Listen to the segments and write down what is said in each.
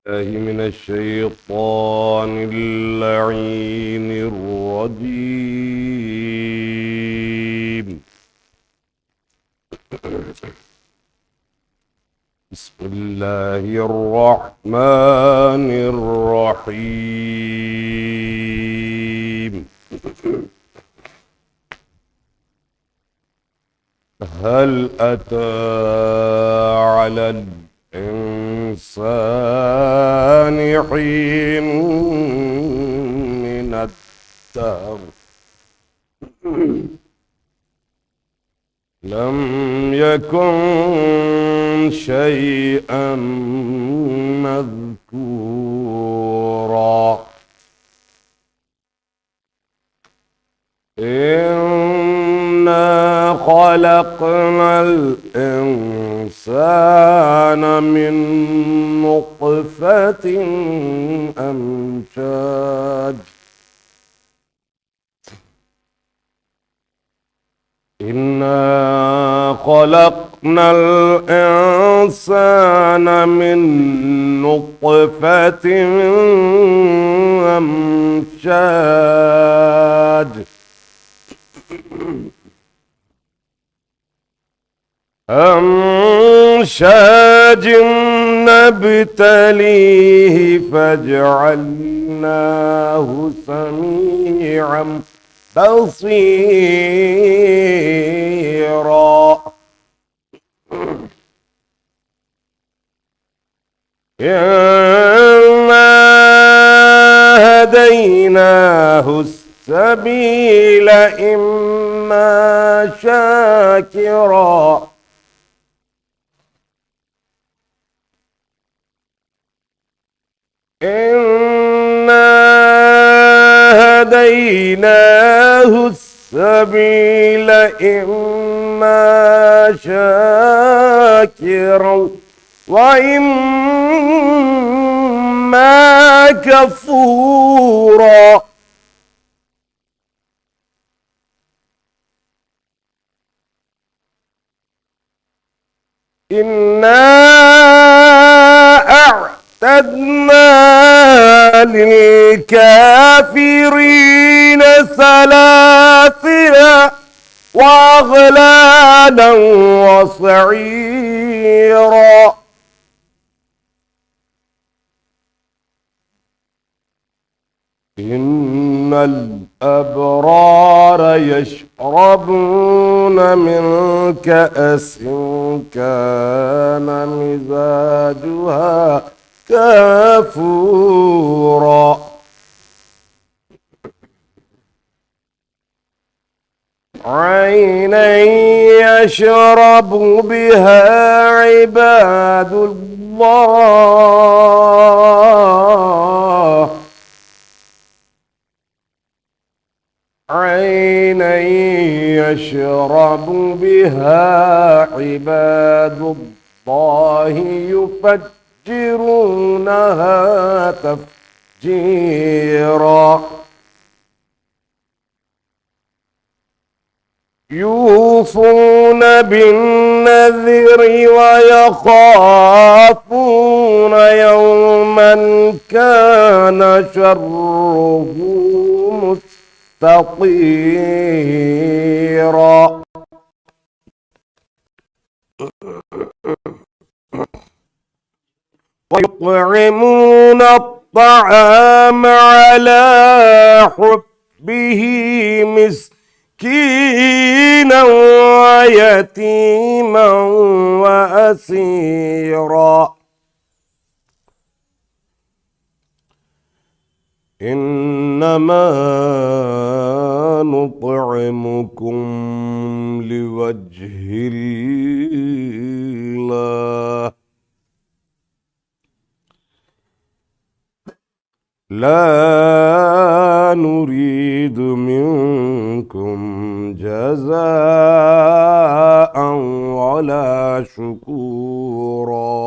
الله من الشيطان اللعين الرجيم. بسم الله الرحمن الرحيم. هل أتى على الإنسان حين من الدهر لم يكن شيئا مذكورا. إنا خلقنا الإنسان من نطفة أمشاج إنا خلقنا الإنسان من نطفة أمشاج نبتليه فجعلناه سميعا بصيرا. إنا هديناه السبيل إما شاكرا إنا هديناه السبيل إما شاكرا وإما كفورا. إنا أعتدنا للكافرين سلاسل وأغلالا وسعيرا. إن الأبرار يشربون من كأس كان مزاجها كافورا. عينا يشرب بها عباد الله عينا يشرب بها عباد الله يفجرونها تفجيرا. يوفون بالنذر ويخافون يوما كان شره مستطيرا. ويطعمون الطعام على حبه مسكينا ويتيما وأسيرا. إنما نطعمكم لوجه الله لا نريد منكم جزاء ولا شكورا.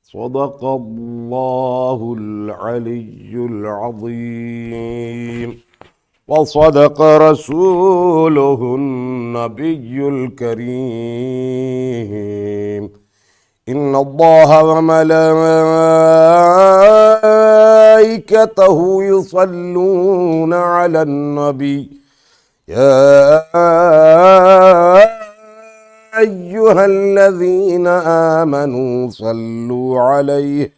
صدق الله العلي العظيم وصدق رسوله النبي الكريم. إن الله وملائكته يصلون على النبي يا أيها الذين آمنوا صلوا عليه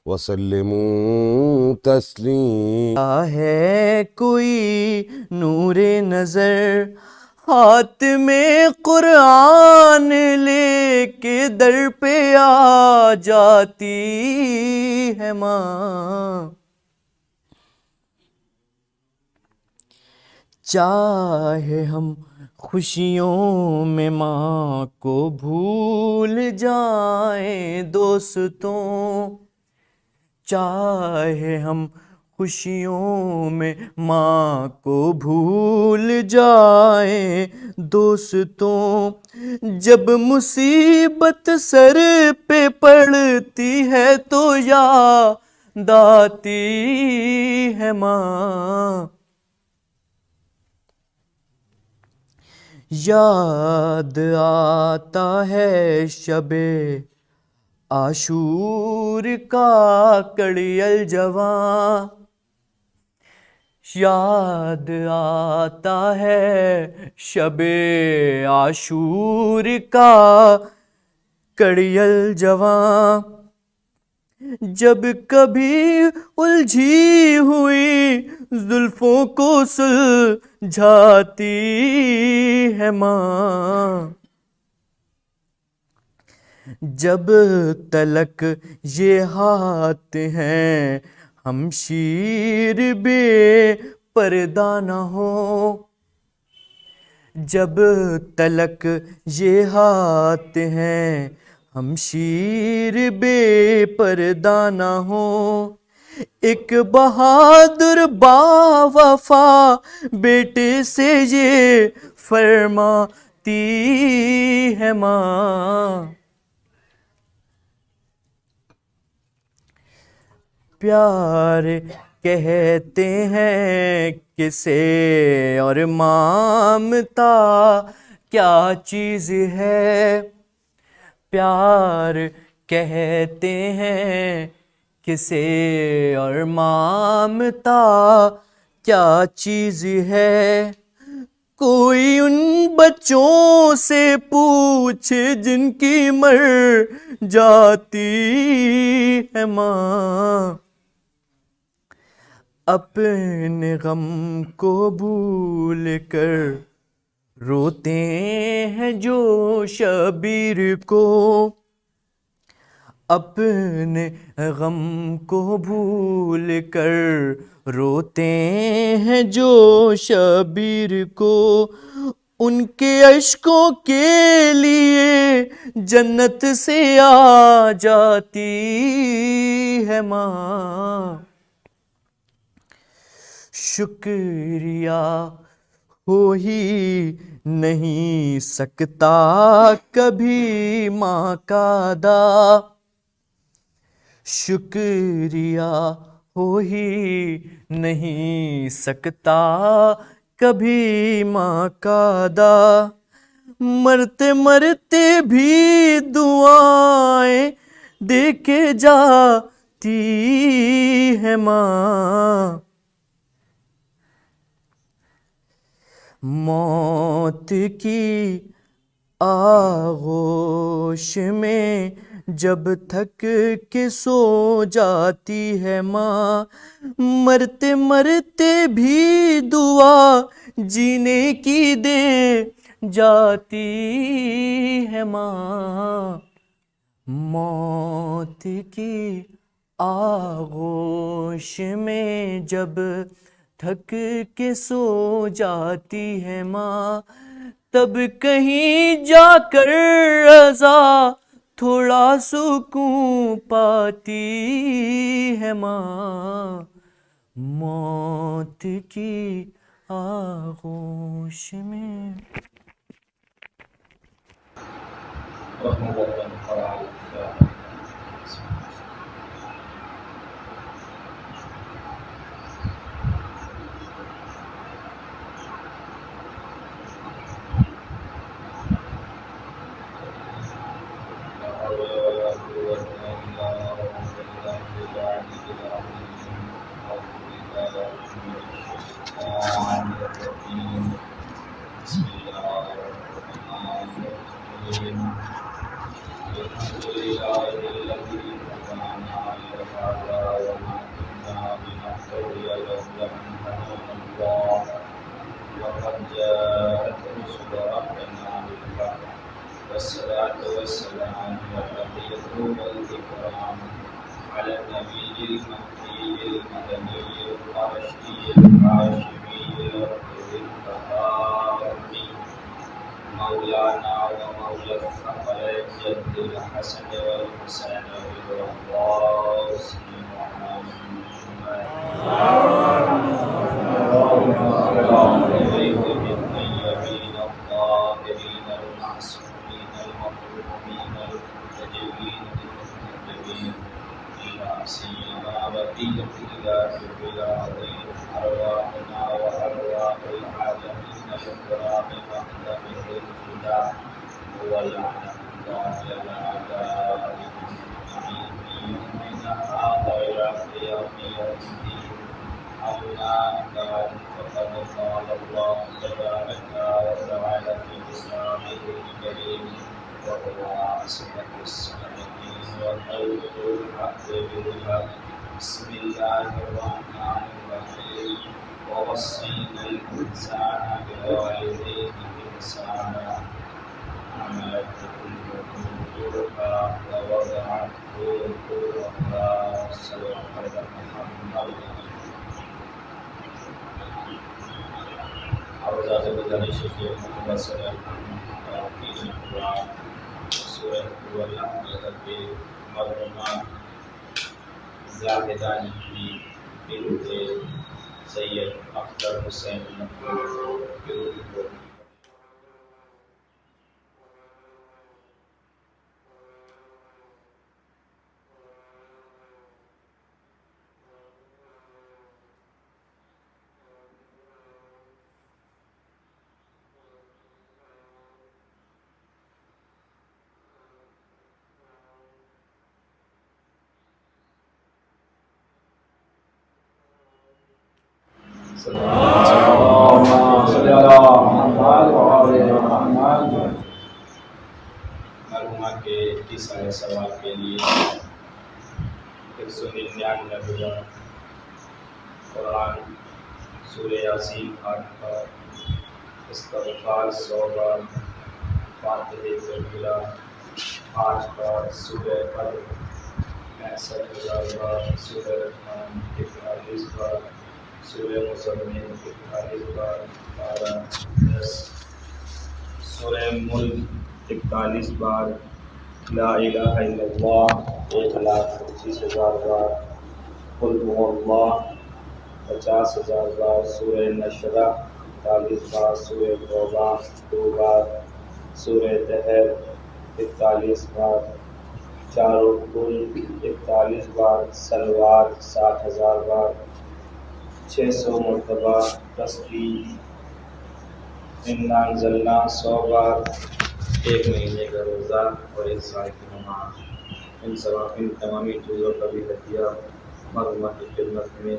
وسلموا تسلیما۔ ہے کوئی نور نظر ہاتھ میں قرآن لے کے در پہ آ جاتی ہے ماں، چاہے ہم خوشیوں میں ماں کو بھول جائیں دوستوں، چاہے ہم خوشیوں میں ماں کو بھول جائیں دوستوں، جب مصیبت سر پہ پڑتی ہے تو یاد آتی ہے ماں، یاد آتا ہے شب عاشور کا کڑی الجواں، یاد آتا ہے شب عاشور کا کڑی الجواں، جب کبھی الجھی ہوئی زلفوں کو سلجھاتی ہے ماں، جب تلک یہ ہاتھ ہیں ہم شیر بے پردہ نہ ہو، جب تلک یہ ہاتھ ہیں ہم شیر بے پردہ نہ ہو، ایک بہادر با وفا بیٹے سے یہ فرماتی ہے ماں، پیار کہتے ہیں کسے اور مامتا کیا چیز ہے، پیار کہتے ہیں کسے اور مامتا کیا چیز ہے، کوئی ان بچوں سے پوچھ جن کی مر جاتی ہے ماں، اپنے غم کو بھول کر روتے ہیں جو شبیر کو، اپنے غم کو بھول کر روتے ہیں جو شبیر کو، ان کے اشکوں کے لیے جنت سے آ جاتی ہے ماں، شکریہ ہو ہی نہیں سکتا کبھی ماں کا ادا، شکریہ ہو ہی نہیں سکتا کبھی ماں کا ادا، مرتے مرتے بھی دعائیں دے کے جاتی ہے ماں، موت کی آغوش میں جب تھک کے سو جاتی ہے ماں، مرتے مرتے بھی دعا جینے کی دے جاتی ہے ماں، موت کی آغوش میں جب تھک کے سو جاتی ہے ماں، تب کہیں جا کر رضا تھوڑا سکون پاتی ہے ماں، موت کی آغوش میں۔ الكرام على النبي المهدي المدني القرشي الهاشمي الطهاري مولانا ومولى الثقلين جد الحسن والحسين والعباس محمد الطيبين الطاهرين المعصومين المظلومين المنتجبين المنتجبين لا سيما بقية الله في العظيم أرواحنا وأرواح العالمين الكرام مقدمه الهدى ولعنة الله على أعدائهم أجمعين من هذا إلى قيام يوم الدين. أما بعد فقد قال الله تبارك وتعالى في كتابه الكريم وهو أصدق الصادقين وقول الحق بالحق. بسم الله الرحمن الرحيم ووصينا الإنسان بوالديه إحسانا حملته أمه كرها ووضعته كرها صدق محمد. اور زیادہ گزارش ہے کہ محمد صلی اللہ علیہ وسلم قرآن سورہ اللہ کے مرحومات زاہدان کی بنت سید اختر حسین کے مرحومہ کے تیسرے سوال کے لیے 199 قرآن سورہ یاسین 8 بار، استغفار 100 بار، فاتحہ کبیرہ 5 بار، سورہ قدر 65,000 بار، سورہ رحمان 41 بار، سورہ مزمل 41 بار، 10 سورہ ملک 41 بار، لا الہ الا اللہ 1,25,000 بار، قل هو اللہ 50,000 بار، سورہ نشرہ 41 بار، سورہ توبہ 2 بار، سورہ دہر 41 بار، چاروں کل 41 بار، سلوات 60,000 بار، 600 مرتبہ تسبیح، انا انزلنا 100 بار، 1 مہینے کا روزہ اور 1 سال کی نماز. ان تمامی چیزوں کا بھی ہدیہ مرحومہ کی خدمت میں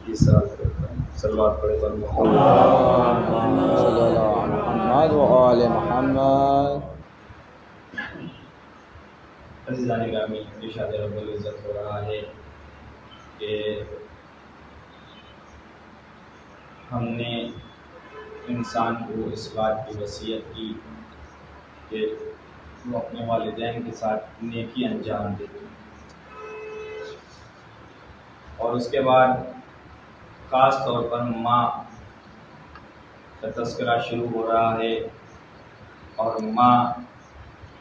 اس سال کرتا ہوں. صلوات پڑھے پر محمد و آل محمد. عزیزان گرامی، ارشاد رب العزت ہو رہا ہے کہ ہم نے انسان کو اس بات کی وصیت کی کہ وہ اپنے والدین کے ساتھ نیکی انجام دے، اور اس کے بعد خاص طور پر ماں کا تذکرہ شروع ہو رہا ہے اور ماں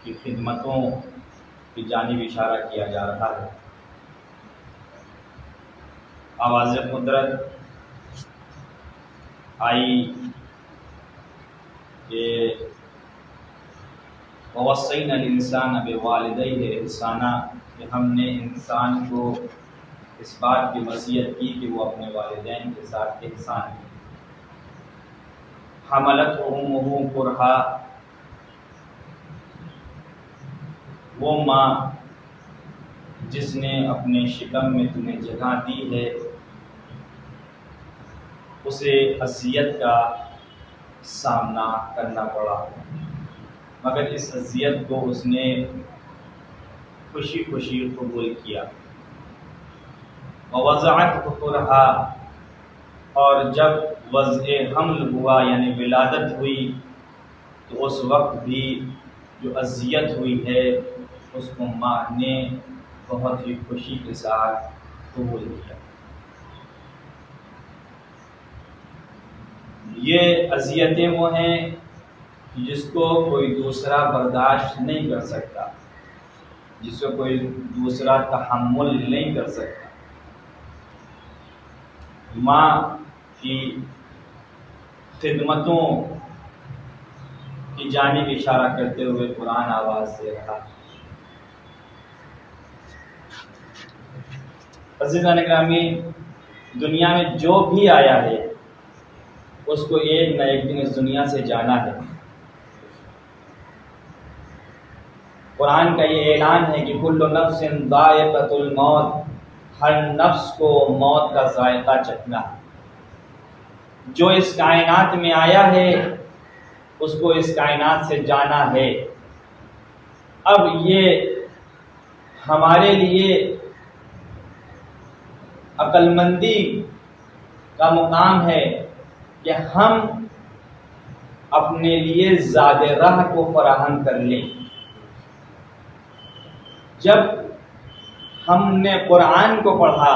کی خدمتوں کی جانب اشارہ کیا جا رہا ہے. آواز قدرت آئی کہ وَوَصَّيْنَا الْإِنسَانَ بِوَالِدَيْهِ إِحْسَانًا، کہ ہم نے انسان کو اس بات کی وصیت کی کہ وہ اپنے والدین کے ساتھ احسان کرے. حملتہ امہ کرہا، وہ ماں جس نے اپنے شکم میں تمہیں جگہ دی ہے اسے اذیت کا سامنا کرنا پڑا، مگر اس اذیت کو اس نے خوشی خوشی قبول کیا. ووضعته کرہا، اور جب وضع حمل ہوا یعنی ولادت ہوئی تو اس وقت بھی جو اذیت ہوئی ہے اس کو ماں نے بہت ہی خوشی کے ساتھ قبول کیا۔ یہ اذیتیں وہ ہیں جس کو کوئی دوسرا برداشت نہیں کر سکتا، جس کو کوئی دوسرا تحمل نہیں کر سکتا۔ ماں کی خدمتوں کی جانب اشارہ کرتے ہوئے قرآن آواز دے رہا۔ عزیزان گرامی، دنیا میں جو بھی آیا ہے اس کو ایک نہ ایک دن اس دنیا سے جانا ہے۔ قرآن کا یہ اعلان ہے کہ کل نفس ذائقۃ الموت، ہر نفس کو موت کا ذائقہ چکھنا ہے۔ جو اس کائنات میں آیا ہے اس کو اس کائنات سے جانا ہے۔ اب یہ ہمارے لیے عقل مندی کا مقام ہے کہ ہم اپنے لیے زاد راہ کو فراہم کر لیں۔ جب ہم نے قرآن کو پڑھا،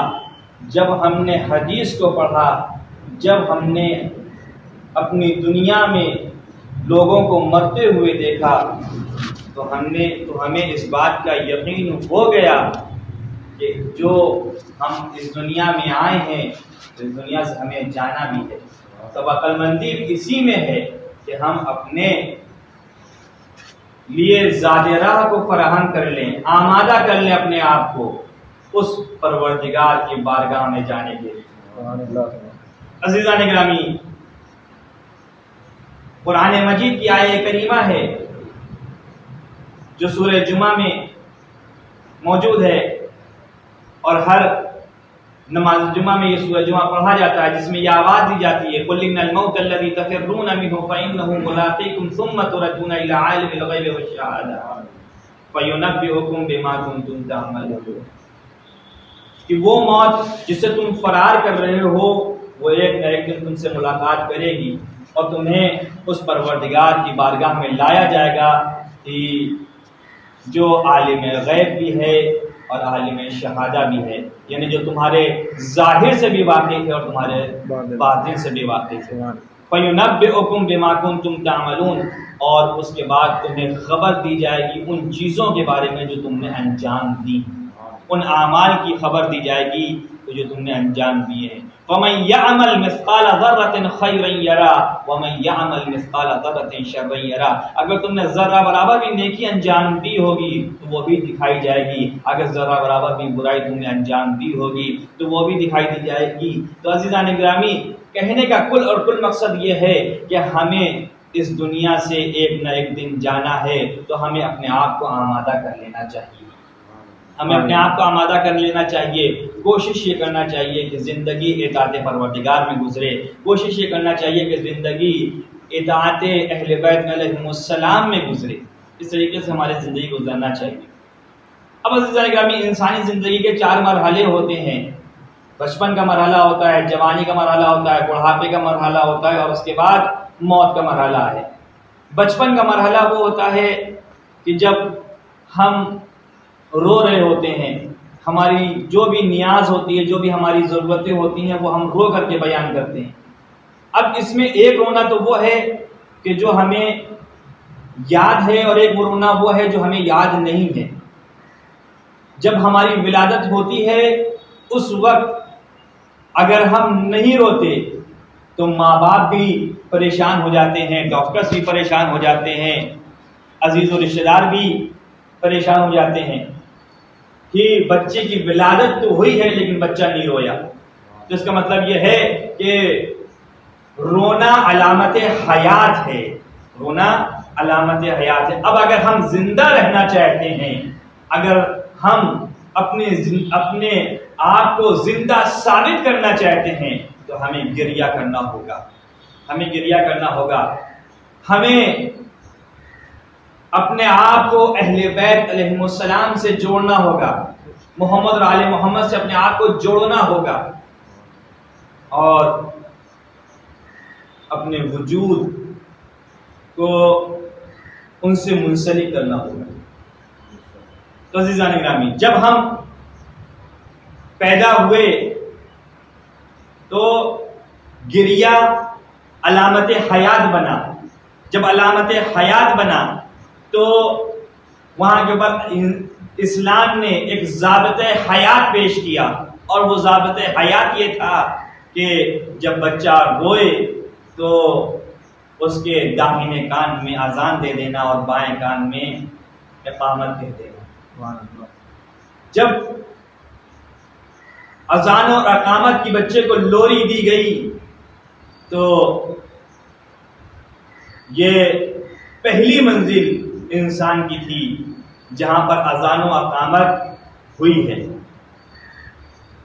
جب ہم نے حدیث کو پڑھا، جب ہم نے اپنی دنیا میں لوگوں کو مرتے ہوئے دیکھا تو ہمیں اس بات کا یقین ہو گیا کہ جو ہم اس دنیا میں آئے ہیں اس دنیا سے ہمیں جانا بھی ہے۔ تب عقل مندی اسی میں ہے کہ ہم اپنے لیے زاد راہ کو فراہم کر لیں، آمادہ کر لیں اپنے آپ کو اس پروردگار کی بارگاہ میں جانے کے لیے۔ عزیزان گرامی، قرآن مجید کی آیہ کریمہ ہے جو سورہ جمعہ میں موجود ہے، اور ہر نماز جمعہ میں یہ سورہ جمعہ پڑھا جاتا ہے، جس میں یہ آواز دی جاتی ہے قُلْ إِنَّ الْمَوْتَ الَّذِي تَفِرُّونَ مِنْهُ فَإِنَّهُ مُلَاقِيكُمْ ثُمَّ تُرَدُّونَ إِلَىٰ عَالِمِ الْغَيْبِ وَالشَّهَادَةِ فَيُنَبِّئُكُم بِمَا كُنتُمْ تَعْمَلُونَ، کہ وہ موت جس سے تم فرار کر رہے ہو وہ ایک نہ ایک دن تم سے ملاقات کرے گی، اور تمہیں اس پروردگار کی بارگاہ میں لایا جائے گا کہ جو عالم غیب بھی ہے اور عالم شہادہ بھی ہے، یعنی جو تمہارے ظاہر سے بھی واقف ہے اور تمہارے باطن سے بھی واقف ہے۔ فَيُنَبِّئُكُم بِمَا كُنتُمْ تَعْمَلُونَ، اور اس کے بعد تمہیں خبر دی جائے گی ان چیزوں کے بارے میں جو تم نے انجام دی، ان اعمال کی خبر دی جائے گی جو تم نے انجام دیے ہیں۔ وَمَن يَعْمَلْ مِثْقَالَ ذَرَّةٍ خَيْرًا يَرَهُ وَمَن يَعْمَلْ مِثْقَالَ ذَرَّةٍ شَرًّا يَرَهُ، اگر تم نے ذرہ برابر بھی نیکی انجام دی ہوگی تو وہ بھی دکھائی جائے گی، اگر ذرہ برابر بھی برائی تم نے انجام دی ہوگی تو وہ بھی دکھائی دی جائے گی۔ تو عزیزان گرامی، کہنے کا کل مقصد یہ ہے کہ ہمیں اس دنیا سے ایک نہ ایک دن جانا ہے، تو ہمیں اپنے آپ کو آمادہ کر لینا چاہیے، ہمیں اپنے آپ کو آمادہ کر لینا چاہیے۔ کوشش یہ کرنا چاہیے کہ زندگی اطاعت پروردگار میں گزرے، کوشش یہ کرنا چاہیے کہ زندگی اطاعت اہل بیت علیہم السلام میں گزرے، اس طریقے سے ہماری زندگی گزرنا چاہیے۔ اب عزیزان گرامی، انسانی زندگی کے 4 مرحلے ہوتے ہیں۔ بچپن کا مرحلہ ہوتا ہے، جوانی کا مرحلہ ہوتا ہے، بڑھاپے کا مرحلہ ہوتا ہے، اور اس کے بعد موت کا مرحلہ ہے۔ بچپن کا مرحلہ وہ ہوتا ہے کہ جب ہم رو رہے ہوتے ہیں، ہماری جو بھی نیاز ہوتی ہے، جو بھی ہماری ضرورتیں ہوتی ہیں وہ ہم رو کر کے بیان کرتے ہیں۔ اب اس میں ایک رونا تو وہ ہے کہ جو ہمیں یاد ہے، اور ایک وہ رونا وہ ہے جو ہمیں یاد نہیں ہے۔ جب ہماری ولادت ہوتی ہے اس وقت اگر ہم نہیں روتے تو ماں باپ بھی پریشان ہو جاتے ہیں، ڈاکٹرز بھی پریشان ہو جاتے ہیں، عزیز و رشتہ دار بھی پریشان ہو جاتے ہیں کہ بچے کی ولادت تو ہوئی ہے لیکن بچہ نہیں رویا۔ تو اس کا مطلب یہ ہے کہ رونا علامت حیات ہے، رونا علامت حیات ہے۔ اب اگر ہم زندہ رہنا چاہتے ہیں، اگر ہم اپنے آپ کو زندہ ثابت کرنا چاہتے ہیں تو ہمیں گریہ کرنا ہوگا، ہمیں گریہ کرنا ہوگا، ہمیں اپنے آپ کو اہل بیت علیہم السلام سے جوڑنا ہوگا، محمد اور آل محمد سے اپنے آپ کو جوڑنا ہوگا، اور اپنے وجود کو ان سے منسلک کرنا ہوگا۔ تو عزیزان گرامی، جب ہم پیدا ہوئے تو گریہ علامت حیات بنا. جب علامت حیات بنا تو وہاں کے اوپر اسلام نے ایک ضابطہ حیات پیش کیا، اور وہ ضابطہ حیات یہ تھا کہ جب بچہ روئے تو اس کے داہنے کان میں اذان دے دینا اور بائیں کان میں اقامت دے دینا. جب اذان اور اقامت کی بچے کو لوری دی گئی تو یہ پہلی منزل انسان کی تھی جہاں پر اذان و اقامت ہوئی ہے،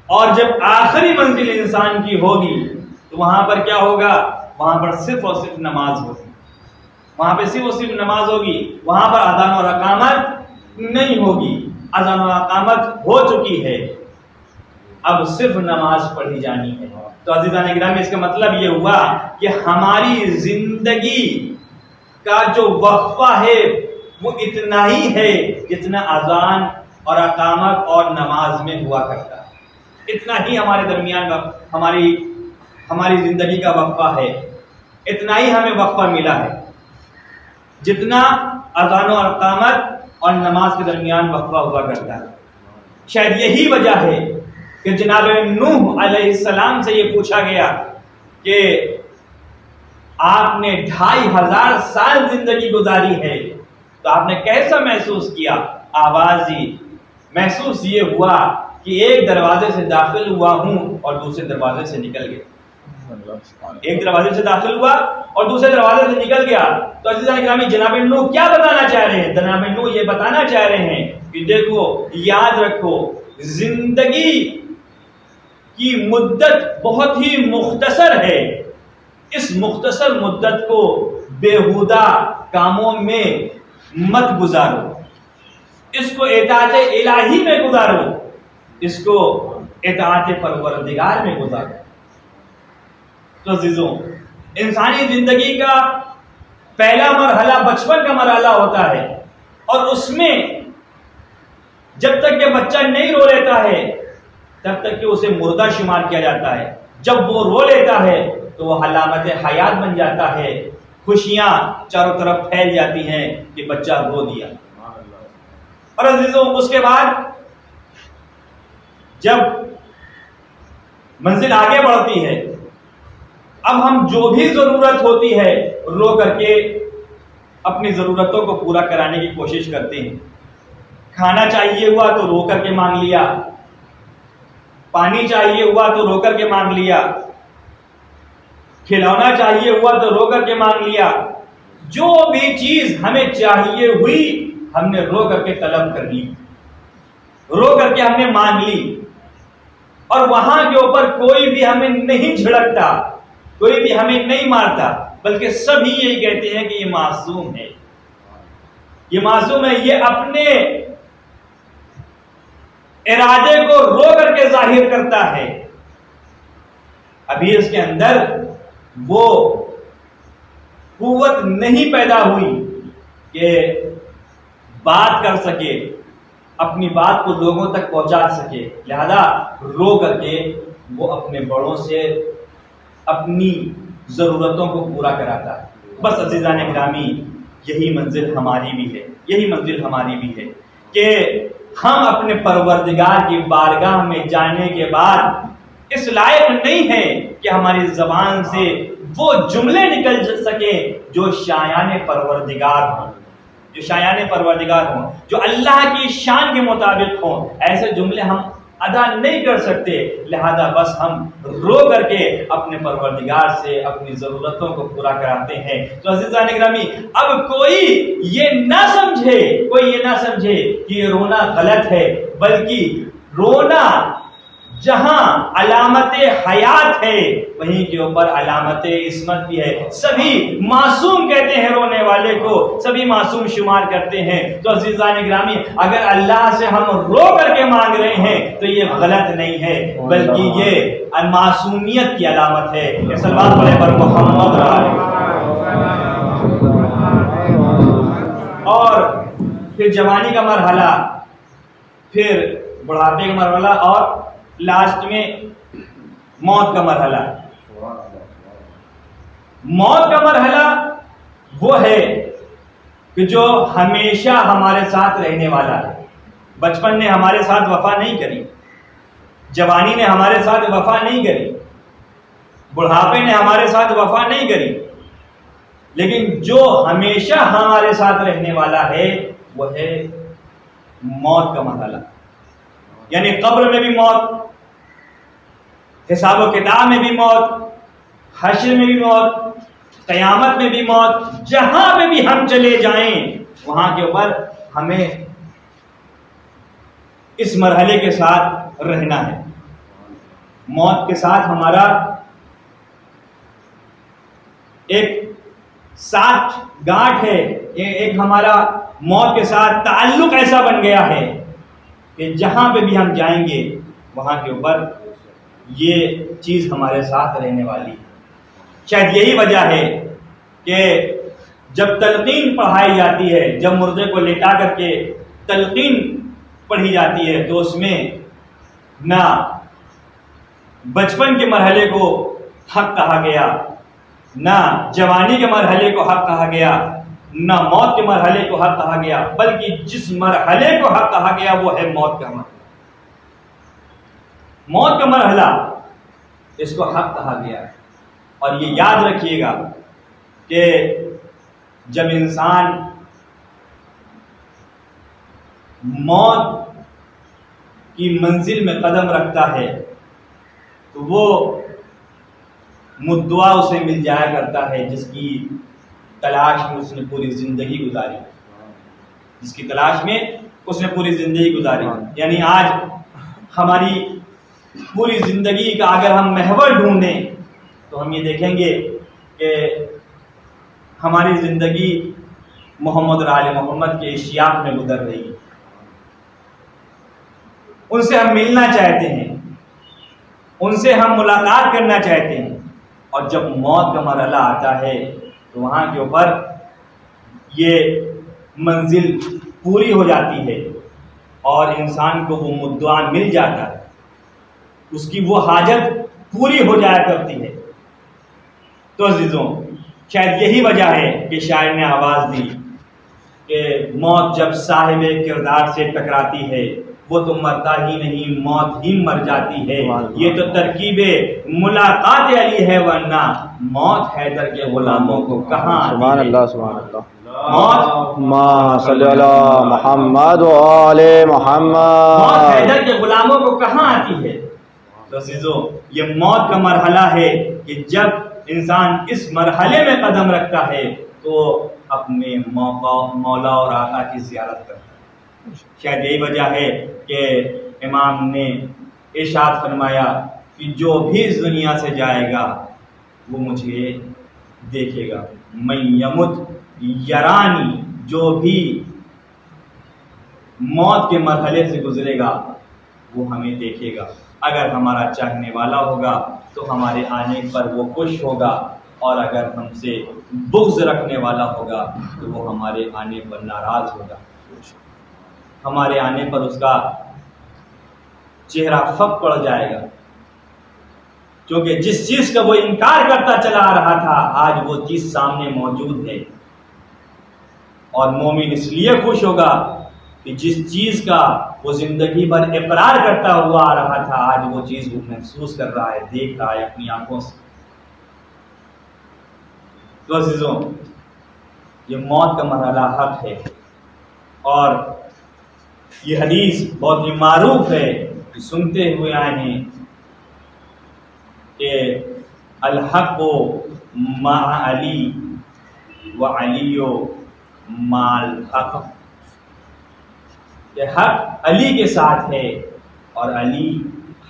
اور جب آخری منزل انسان کی ہوگی تو وہاں پر کیا ہوگا؟ وہاں پر صرف اور صرف نماز ہوگی. وہاں پہ صرف اور صرف نماز ہوگی، وہاں پر اذان اور اقامت نہیں ہوگی. اذان اور اقامت ہو چکی ہے، اب صرف نماز پڑھی جانی ہے. تو عزیزان گرامی، اس کا مطلب یہ ہوا کہ ہماری زندگی کا جو وقفہ ہے وہ اتنا ہی ہے جتنا اذان اور اقامت اور نماز میں ہوا کرتا ہے. اتنا ہی ہمارے درمیان ہماری زندگی کا وقفہ ہے، اتنا ہی ہمیں وقفہ ملا ہے جتنا اذان و اقامت اور نماز کے درمیان وقفہ ہوا کرتا ہے. شاید یہی وجہ ہے کہ جناب نوح علیہ السلام سے یہ پوچھا گیا کہ آپ نے 2500 سال زندگی گزاری ہے تو آپ نے کیسا محسوس کیا؟ آواز دی، محسوس یہ ہوا کہ ایک دروازے سے داخل ہوا ہوں اور دوسرے دروازے سے نکل گیا. ایک دروازے سے داخل ہوا اور دوسرے دروازے سے نکل گیا. تو عزیزان گرامی، جناب نوح کیا بتانا چاہ رہے ہیں؟ جناب نوح یہ بتانا چاہ رہے ہیں کہ دیکھو، یاد رکھو، زندگی کی مدت بہت ہی مختصر ہے. اس مختصر مدت کو بیہودہ کاموں میں مت گزارو، اس کو اطاعت الہی میں گزارو، اس کو اطاعت پروردگار میں گزارو. تو عزیزوں، انسانی زندگی کا پہلا مرحلہ بچپن کا مرحلہ ہوتا ہے، اور اس میں جب تک کہ بچہ نہیں رو لیتا ہے تب تک کہ اسے مردہ شمار کیا جاتا ہے. جب وہ رو لیتا ہے تو وہ علامت حیات بن جاتا ہے. خوشیاں چاروں طرف پھیل جاتی ہیں کہ بچہ رو دیا. اور عزیزوں، اس کے بعد جب منزل آگے بڑھتی ہے، اب ہم جو بھی ضرورت ہوتی ہے رو کر کے اپنی ضرورتوں کو پورا کرانے کی کوشش کرتے ہیں. کھانا چاہیے ہوا تو رو کر کے مانگ لیا، پانی چاہیے ہوا تو رو کر کے مانگ لیا، کھلونا چاہیے ہوا تو رو کر کے مانگ لیا. جو بھی چیز ہمیں چاہیے ہوئی ہم نے رو کر کے طلب کر لی، رو کر کے ہم نے مانگ لی. اور وہاں کے اوپر کوئی بھی ہمیں نہیں جھڑکتا، کوئی بھی ہمیں نہیں مارتا، بلکہ سبھی یہی کہتے ہیں کہ یہ معصوم ہے، یہ معصوم ہے، یہ اپنے ارادے کو رو کر کے ظاہر کرتا ہے. ابھی اس کے اندر وہ قوت نہیں پیدا ہوئی کہ بات کر سکے، اپنی بات کو لوگوں تک پہنچا سکے، لہذا رو کر کے وہ اپنے بڑوں سے اپنی ضرورتوں کو پورا کراتا ہے. بس عزیزان گرامی، یہی منزل ہماری بھی ہے، یہی منزل ہماری بھی ہے کہ ہم اپنے پروردگار کی بارگاہ میں جانے کے بعد اس لائق نہیں ہے کہ ہماری زبان سے وہ جملے نکل سکیں جو شایان پروردگار ہوں، جو شایان پروردگار ہوں، جو اللہ کی شان کے مطابق ہوں. ایسے جملے ہم ادا نہیں کر سکتے، لہذا بس ہم رو کر کے اپنے پروردگار سے اپنی ضرورتوں کو پورا کراتے ہیں. تو عزیزان گرامی، اب کوئی یہ نہ سمجھے کہ یہ رونا غلط ہے، بلکہ رونا جہاں علامت حیات ہے وہیں کے اوپر علامت عصمت بھی ہے. سبھی معصوم کہتے ہیں رونے والے کو، سبھی معصوم شمار کرتے ہیں. تو عزیزان گرامی، اگر اللہ سے ہم رو کر کے مانگ رہے ہیں تو یہ غلط نہیں ہے، بلکہ یہ معصومیت کی علامت ہے. یہ صلوات پڑھیں پر محمد اور پھر جوانی کا مرحلہ. پھر بڑھاپے کا مرحلہ اور لاسٹ میں موت کا مرحلہ۔ موت کا مرحلہ وہ ہے کہ جو ہمیشہ ہمارے ساتھ رہنے والا ہے۔ بچپن نے ہمارے ساتھ وفا نہیں کری، جوانی نے ہمارے ساتھ وفا نہیں کری، بڑھاپے نے ہمارے ساتھ وفا نہیں کری، لیکن جو ہمیشہ ہمارے ساتھ رہنے والا ہے وہ ہے موت کا مرحلہ۔ یعنی قبر میں بھی موت، حساب و کتاب میں بھی موت، حشر میں بھی موت، قیامت میں بھی موت، جہاں پہ بھی ہم چلے جائیں وہاں کے اوپر ہمیں اس مرحلے کے ساتھ رہنا ہے۔ موت کے ساتھ ہمارا ایک ساتھ گانٹھ ہے، ایک ہمارا موت کے ساتھ تعلق ایسا بن گیا ہے کہ جہاں پہ بھی ہم جائیں گے وہاں کے اوپر یہ چیز ہمارے ساتھ رہنے والی ہے۔ شاید یہی وجہ ہے کہ جب تلقین پڑھائی جاتی ہے، جب مردے کو لٹا کر کے تلقین پڑھی جاتی ہے تو اس میں نہ بچپن کے مرحلے کو حق کہا گیا، نہ جوانی کے مرحلے کو حق کہا گیا، نہ موت کے مرحلے کو حق کہا گیا، بلکہ جس مرحلے کو حق کہا گیا وہ ہے موت کا مرحلہ۔ موت کا مرحلہ اس کو حق کہا گیا ہے۔ اور یہ یاد رکھیے گا کہ جب انسان موت کی منزل میں قدم رکھتا ہے تو وہ مدعا اسے مل جایا کرتا ہے جس کی تلاش میں اس نے پوری زندگی گزاری، جس کی تلاش میں اس نے پوری زندگی گزاری۔ یعنی آج ہماری پوری زندگی کا اگر ہم محور ڈھونڈیں تو ہم یہ دیکھیں گے کہ ہماری زندگی محمد اور آل محمد کے اشتیاق میں گزر رہی ہے۔ ان سے ہم ملنا چاہتے ہیں، ان سے ہم ملاقات کرنا چاہتے ہیں، اور جب موت کا مرحلہ آتا ہے تو وہاں کے اوپر یہ منزل پوری ہو جاتی ہے اور انسان کو وہ مدعا مل جاتا ہے، اس کی وہ حاجت پوری ہو جایا کرتی ہے۔ تو عزیزوں، شاید یہی وجہ ہے کہ شاعر نے آواز دی کہ موت جب صاحب کردار سے ٹکراتی ہے وہ تو مرتا ہی نہیں، موت ہی مر جاتی ہے۔ یہ تو ترکیب ملاقات علی ہے، ورنہ موت حیدر کے غلاموں کو کہاں آتی ہے؟ سبحان اللہ، سبحان اللہ۔ موت اللہم صلی علی محمد و آل محمد۔ موت حیدر کے غلاموں کو کہاں آتی ہے؟ تو عزیزو، یہ موت کا مرحلہ ہے کہ جب انسان اس مرحلے میں قدم رکھتا ہے تو اپنے مولا اور آقا کی زیارت کرتا ہے۔ شاید یہی وجہ ہے کہ امام نے ارشاد فرمایا کہ جو بھی اس دنیا سے جائے گا وہ مجھے دیکھے گا، من یمت یرانی، جو بھی موت کے مرحلے سے گزرے گا وہ ہمیں دیکھے گا۔ اگر ہمارا چاہنے والا ہوگا تو ہمارے آنے پر وہ خوش ہوگا، اور اگر ہم سے بغض رکھنے والا ہوگا تو وہ ہمارے آنے پر ناراض ہوگا، ہمارے آنے پر اس کا چہرہ فک پڑ جائے گا، کیونکہ جس چیز کا وہ انکار کرتا چلا آ رہا تھا آج وہ چیز سامنے موجود ہے۔ اور مومن اس لیے خوش ہوگا کہ جس چیز کا وہ زندگی بھر اقرار کرتا ہوا آ رہا تھا آج وہ چیز وہ محسوس کر رہا ہے، دیکھ رہا ہے اپنی آنکھوں سے۔ تو عزیزوں، یہ موت کا مرحلہ حق ہے، اور یہ حدیث بہت ہی معروف ہے کہ سنتے ہوئے آئے ہیں کہ الحق مع علی و علی مع الحق، کہ حق علی کے ساتھ ہے اور علی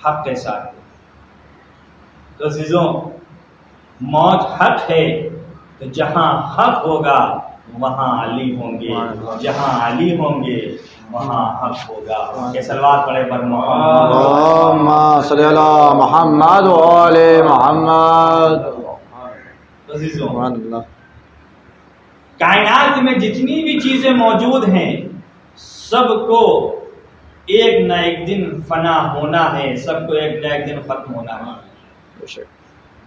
حق کے ساتھ ہے۔ تو عزیزوں، موت حق ہے تو جہاں حق ہوگا وہاں علی ہوں گے، جہاں علی ہوں گے وہاں حق ہوگا۔ کہ صلوات پڑھے پر محمد، اللہم صلی علی محمد و آل محمد۔ عزیزوں، سبحان اللہ۔ کائنات میں جتنی بھی چیزیں موجود ہیں سب کو ایک نہ ایک دن فنا ہونا ہے، سب کو ایک نہ ایک دن ختم ہونا ہے۔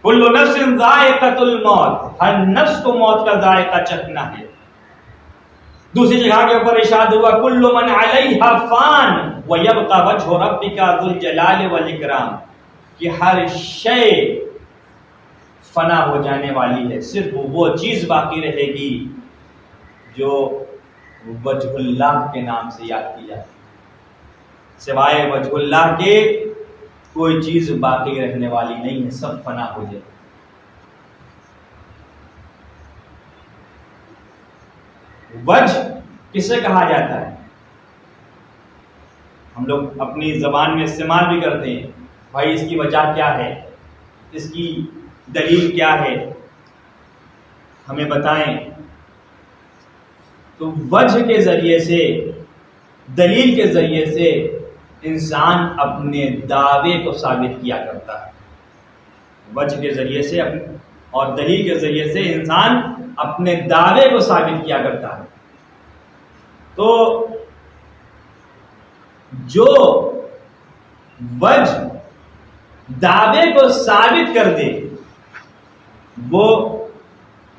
کل نفس ذائقۃ الموت، ہر نفس کو موت کا ذائقہ چکھنا ہے۔ دوسری جگہ کے اوپر ارشاد ہوا کل من علیہا فان ویبقى وجہ ربک ذو الجلال والاکرام، کہ ہر شے فنا ہو جانے والی ہے، صرف وہ چیز باقی رہے گی جو وجہ اللہ کے نام سے یاد کی جاتی ہے۔ سوائے وجہ اللہ کے کوئی چیز باقی رہنے والی نہیں ہے، سب فنا ہو جائے۔ وجہ کسے کہا جاتا ہے؟ ہم لوگ اپنی زبان میں استعمال بھی کرتے ہیں، بھائی اس کی وجہ کیا ہے، اس کی دلیل کیا ہے، ہمیں بتائیں۔ تو وجہ کے ذریعے سے، دلیل کے ذریعے سے انسان اپنے دعوے کو ثابت کیا کرتا ہے۔ وجہ کے ذریعے سے اور دلیل کے ذریعے سے انسان اپنے دعوے کو ثابت کیا کرتا ہے۔ تو جو وجہ دعوے کو ثابت کر دے وہ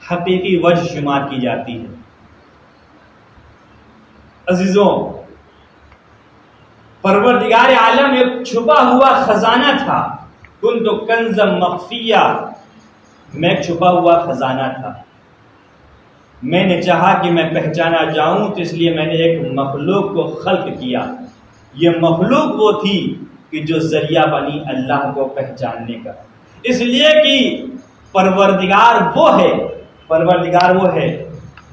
حقیقی وجہ شمار کی جاتی ہے۔ عزیزوں، پروردگار عالم ایک چھپا ہوا خزانہ تھا، کنت کنزا مخفیہ، میں ایک چھپا ہوا خزانہ تھا، میں نے چاہا کہ میں پہچانا جاؤں تو اس لیے میں نے ایک مخلوق کو خلق کیا۔ یہ مخلوق وہ تھی کہ جو ذریعہ بنی اللہ کو پہچاننے کا، اس لیے کہ پروردگار وہ ہے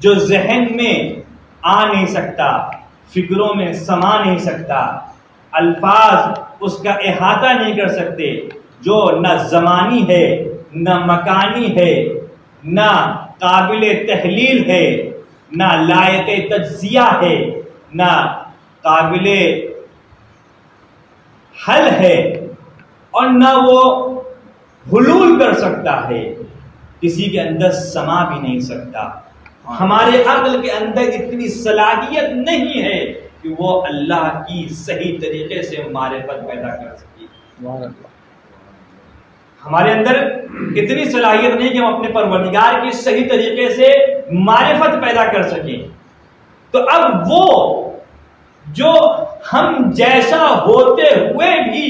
جو ذہن میں آ نہیں سکتا، فکروں میں سما نہیں سکتا، الفاظ اس کا احاطہ نہیں کر سکتے، جو نہ زمانی ہے، نہ مکانی ہے، نہ قابل تحلیل ہے، نہ لائق تجزیہ ہے، نہ قابل حل ہے، اور نہ وہ حلول کر سکتا ہے، کسی کے اندر سما بھی نہیں سکتا۔ ہمارے عقل کے اندر اتنی صلاحیت نہیں ہے کہ وہ اللہ کی صحیح طریقے سے معرفت پیدا کر سکے۔ ہمارے اندر اتنی صلاحیت نہیں کہ ہم اپنے پروردگار کی صحیح طریقے سے معرفت پیدا کر سکیں۔ تو اب وہ جو ہم جیسا ہوتے ہوئے بھی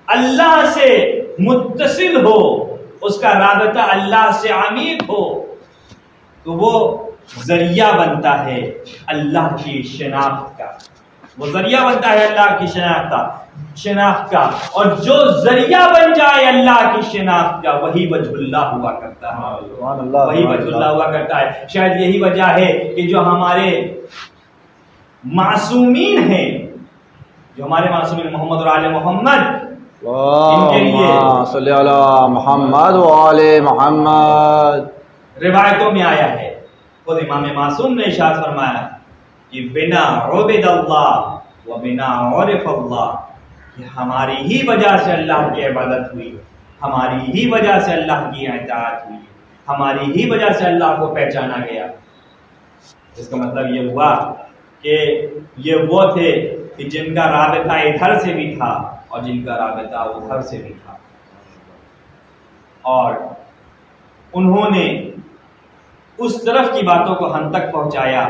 اللہ سے متصل ہو، اس کا رابطہ اللہ سے عمیق ہو، تو وہ ذریعہ بنتا ہے اللہ کی شناخت کا، وہ ذریعہ بنتا ہے اللہ کی شناخت کا، اور جو ذریعہ بن جائے اللہ کی شناخت کا وہی وجہ اللہ ہوا کرتا ہے، وہی وجہ اللہ ہوا کرتا ہے۔ شاید یہی وجہ ہے کہ جو ہمارے معصومین ہیں، جو ہمارے معصومین محمد اور آل محمد، ان کے لیے صلی اللہ محمد و آل محمد روایتوں میں آیا ہے، خود امام معصوم نے ارشاد فرمایا کہ بنا عبد اللہ و بنا عرف اللہ، کہ ہماری ہی وجہ سے اللہ کی عبادت ہوئی، ہماری ہی وجہ سے اللہ کی اطاعت ہوئی، ہماری ہی وجہ سے اللہ کو پہچانا گیا۔ اس کا مطلب یہ ہوا کہ یہ وہ تھے کہ جن کا رابطہ ادھر سے بھی تھا اور جن کا رابطہ ادھر سے بھی تھا، اور انہوں نے اس طرف کی باتوں کو ہم تک پہنچایا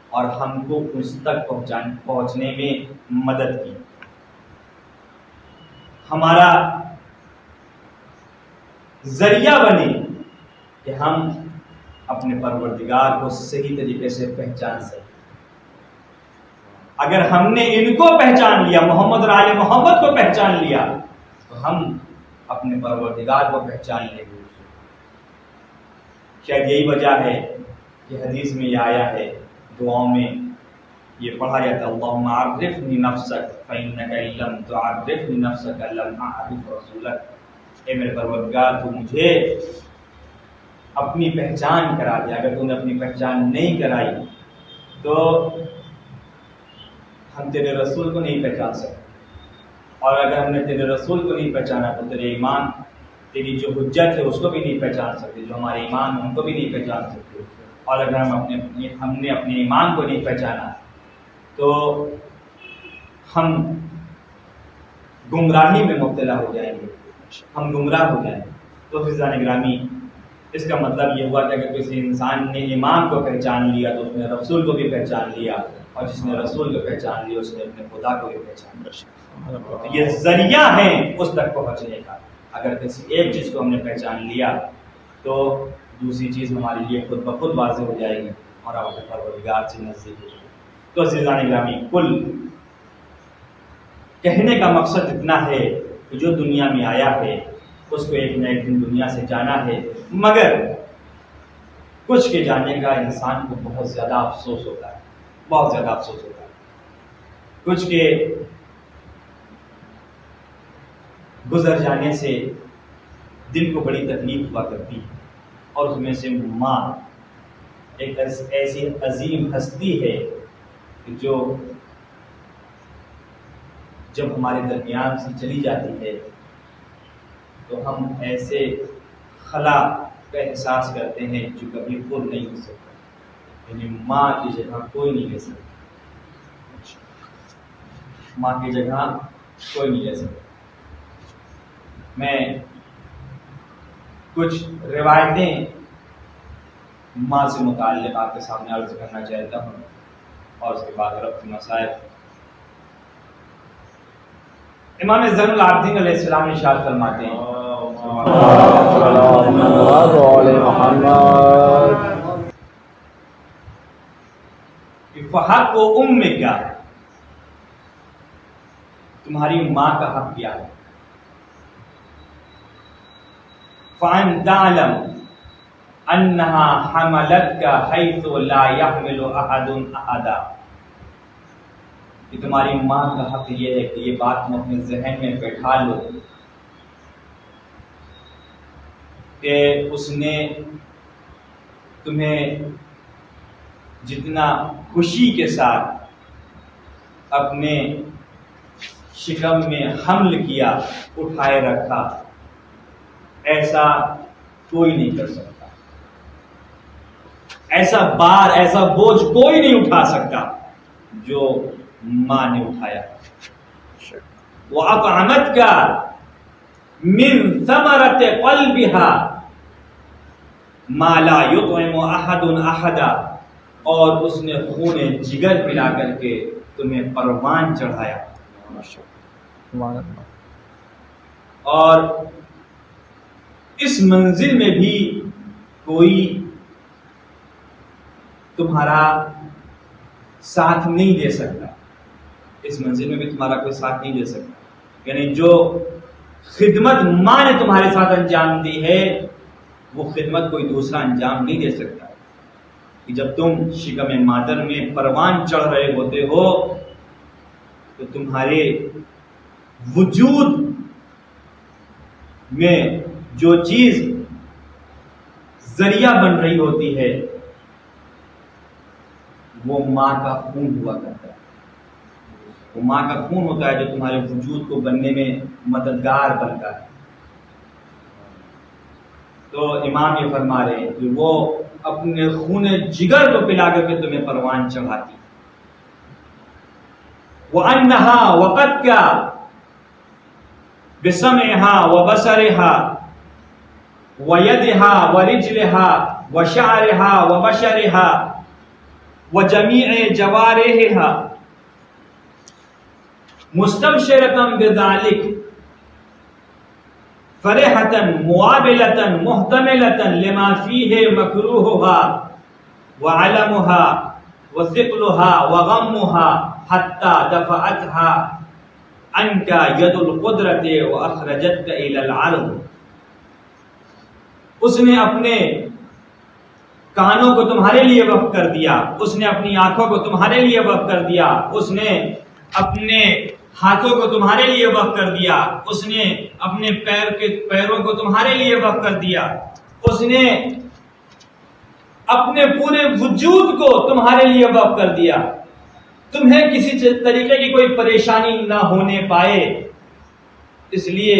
اور ہم کو اس تک پہنچنے میں مدد کی۔ ہمارا ذریعہ بنے کہ ہم اپنے پروردگار کو صحیح طریقے سے پہچان سکیں۔ اگر ہم نے ان کو پہچان لیا، محمد اور آل محمد کو پہچان لیا، تو ہم اپنے پروردگار کو پہچان لیں گے۔ شاید یہی وجہ ہے کہ حدیث میں یہ آیا ہے، دعاؤں میں یہ پڑھا جاتا ہے، اللہم عرفنی نفسک فإنک ان لم تعرفنی نفسک لم اعرف رسولک۔ اے میرے پروردگار، تو مجھے اپنی پہچان کرا دے، اگر تو نے اپنی پہچان نہیں کرائی تو ہم تیرے رسول کو نہیں پہچان سکتے، اور اگر ہم نے تیرے رسول کو نہیں پہچانا تو تیرے ایمان، تیری جو حجت ہے اس کو بھی نہیں پہچان سکتے، جو ہمارے ایمان ہیں ان کو بھی نہیں پہچان سکتے، اور اگر ہم نے اپنے ایمان کو نہیں پہچانا تو ہم گمراہی میں مبتلا ہو جائیں گے، ہم گمراہ ہو جائیں گے۔ تو فضلان گرامی، اس کا مطلب یہ ہوا کہ اگر کسی انسان نے امام کو پہچان لیا تو اس نے رسول کو بھی پہچان لیا، اور جس نے رسول کو پہچان لیا اس نے اپنے خدا کو بھی پہچان لیا۔ تو یہ ذریعہ ہے اس تک پہنچنے کا۔ اگر کسی ایک چیز کو ہم نے پہچان لیا تو دوسری چیز ہمارے لیے خود بخود واضح ہو جائے گی اور ہم اپنے پروردگار سے نزدیک ہو جائیں گے۔ تو عزیزان گرامی، کل کہنے کا مقصد اتنا ہے کہ جو دنیا میں آیا ہے اس کو ایک نہ ایک دن دنیا سے جانا ہے، مگر کچھ کے جانے کا انسان کو بہت زیادہ افسوس ہوتا ہے، بہت زیادہ افسوس ہوتا ہے۔ کچھ کے گزر جانے سے دل کو بڑی تکلیف ہوا کرتی ہے، اور اس میں سے ماں ایک ایسی عظیم ہستی ہے کہ جو جب ہمارے درمیان سے چلی جاتی ہے تو ہم ایسے خلا کا احساس کرتے ہیں جو کبھی پر نہیں ہو سکتا، یعنی ماں کی جگہ کوئی نہیں لے سکتا، ماں کی جگہ کوئی نہیں لے سکتا۔ میں کچھ روایتیں ماں سے متعلق آپ کے سامنے عرض کرنا چاہتا ہوں، اور اس کے بعد ربط مسائل۔ امام زین العابدین علیہ السلام ارشاد فرماتے ہیں کہ فحق و ام کیا ہے، تمہاری ماں کا حق کیا ہے؟ فَأَن تَعْلَمْ أَنَّهَا حَمَلَتْكَ حَيْثُ لَا يَحْمِلُ أَحَدٌ أَحَدًا، کہ تمہاری ماں کا حق یہ ہے کہ یہ بات تم اپنے ذہن میں بیٹھا لو کہ اس نے تمہیں جتنا خوشی کے ساتھ اپنے شکم میں حمل کیا، اٹھائے رکھا، ایسا کوئی نہیں کر سکتا، ایسا بار، ایسا بوجھ کوئی نہیں اٹھا سکتا جو ماں نے اٹھایا۔ وَأَطْعَمَتْكَ مِنْ ثَمَرَةِ قَلْبِهَا مَا لَا يُطْعِمُ أَحَدٌ أَحَدًا، اور اس نے خون جگر پلا کر کے تمہیں پروان چڑھایا، اور اس منزل میں بھی کوئی تمہارا ساتھ نہیں دے سکتا، اس منزل میں بھی تمہارا کوئی ساتھ نہیں دے سکتا، یعنی جو خدمت ماں نے تمہارے ساتھ انجام دی ہے وہ خدمت کوئی دوسرا انجام نہیں دے سکتا۔ کہ جب تم شکم مادر میں پروان چڑھ رہے ہوتے ہو تو تمہارے وجود میں جو چیز ذریعہ بن رہی ہوتی ہے وہ ماں کا خون ہوا کرتا ہے، وہ ماں کا خون ہوتا ہے جو تمہارے وجود کو بننے میں مددگار بنتا ہے۔ تو امام یہ فرما رہے ہیں کہ وہ اپنے خون جگر کو پلا کر کے تمہیں پروان چڑھاتی۔ وَأَنَّهَا وَقَدْكَ بِسَمْعِهَا وَبَصَرِهَا وَيَدِهَا وَرِجْلِهَا وَشَعْرِهَا وَبَشَرِهَا وَجَمِيعِ جَوَارِحِهَا مُسْتَبْشِرَةً بِذَلِكَ فَرِحَةً مُوَابِلَةً مُحْتَمِلَةً لِمَا فِيهِ مَكْرُوهُهَا وَعَلَمُهَا وَثِقْلُهَا وَغَمُّهَا حَتَّى دَفَعَتْهَا عنك يد القدرت واخرجتك الى العرض۔ اس نے اپنے کانوں کو تمہارے لیے وقف کر دیا، اس نے اپنی آنکھوں کو تمہارے لیے وقف کر دیا، اس نے اپنے ہاتھوں کو تمہارے لیے وقف کر دیا، اس نے اپنے پیروں کو تمہارے لیے وقف کر دیا، اس نے اپنے پورے وجود کو تمہارے لیے وقف کر دیا، تمہیں کسی طریقے کی کوئی پریشانی نہ ہونے پائے، اس لیے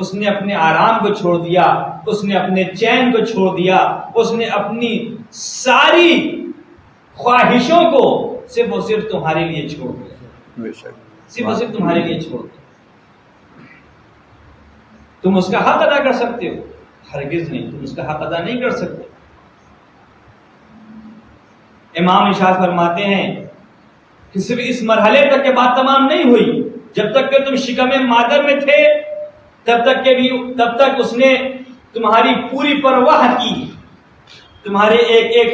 اس نے اپنے آرام کو چھوڑ دیا، اس نے اپنے چین کو چھوڑ دیا، اس نے اپنی ساری خواہشوں کو صرف اور صرف تمہارے لیے چھوڑ دیا۔ صرف اور صرف تمہارے لیے چھوڑ دیا. تم اس کا حق ادا کر سکتے ہو؟ ہرگز نہیں، تم اس کا حق ادا نہیں کر سکتے. امام ارشاد فرماتے ہیں کہ صرف اس مرحلے تک کے بات تمام نہیں ہوئی، جب تک کہ تم شکم مادر میں تھے تب تک اس نے تمہاری پوری پرواہ کی، تمہارے ایک ایک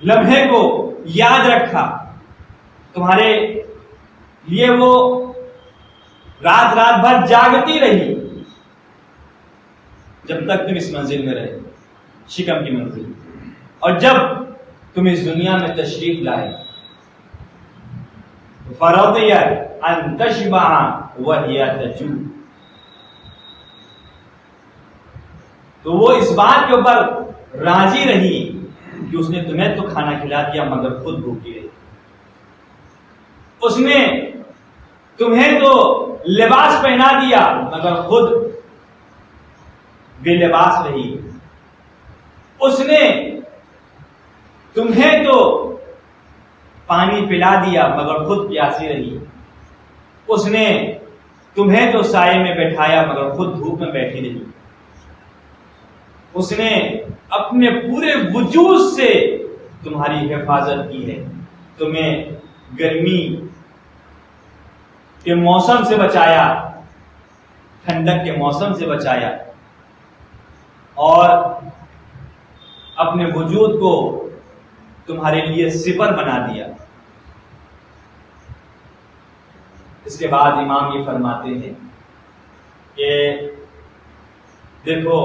لمحے کو یاد رکھا، تمہارے لیے وہ رات بھر جاگتی رہی جب تک تم اس منزل میں رہے، شکم کی منزل. اور جب تم اس دنیا میں تشریف لائے فرضیت ان تشبع وہی تجوع، تو وہ اس بات کے اوپر راضی رہی کہ اس نے تمہیں تو کھانا کھلا دیا مگر خود بھوکی رہی. اس نے تمہیں تو لباس پہنا دیا مگر خود بے لباس رہی. اس نے تمہیں تو پانی پلا دیا مگر خود پیاسی رہی. اس نے تمہیں تو سائے میں بیٹھایا مگر خود دھوپ میں بیٹھی رہی. اس نے اپنے پورے وجود سے تمہاری حفاظت کی ہے، تمہیں گرمی کے موسم سے بچایا، ٹھنڈک کے موسم سے بچایا، اور اپنے وجود کو تمہارے لیے سپر بنا دیا. اس کے بعد امام یہ فرماتے ہیں کہ دیکھو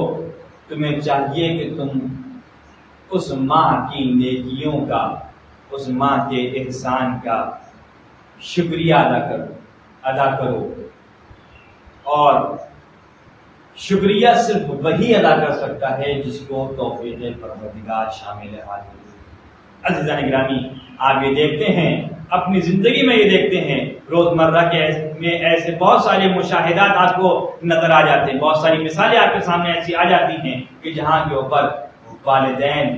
تمہیں چاہیے کہ تم اس ماں کی نیکیوں کا، اس ماں کے احسان کا شکریہ ادا کرو. اور شکریہ صرف وہی ادا کر سکتا ہے جس کو توفیق پروردگار شامل حال ہے. عزیزان گرامی، آپ یہ دیکھتے ہیں اپنی زندگی میں، یہ دیکھتے ہیں روزمرہ میں ایسے بہت سارے مشاہدات آپ کو نظر آ جاتے ہیں، بہت ساری مثالیں آپ کے سامنے ایسی آ جاتی ہیں کہ جہاں کے اوپر والدین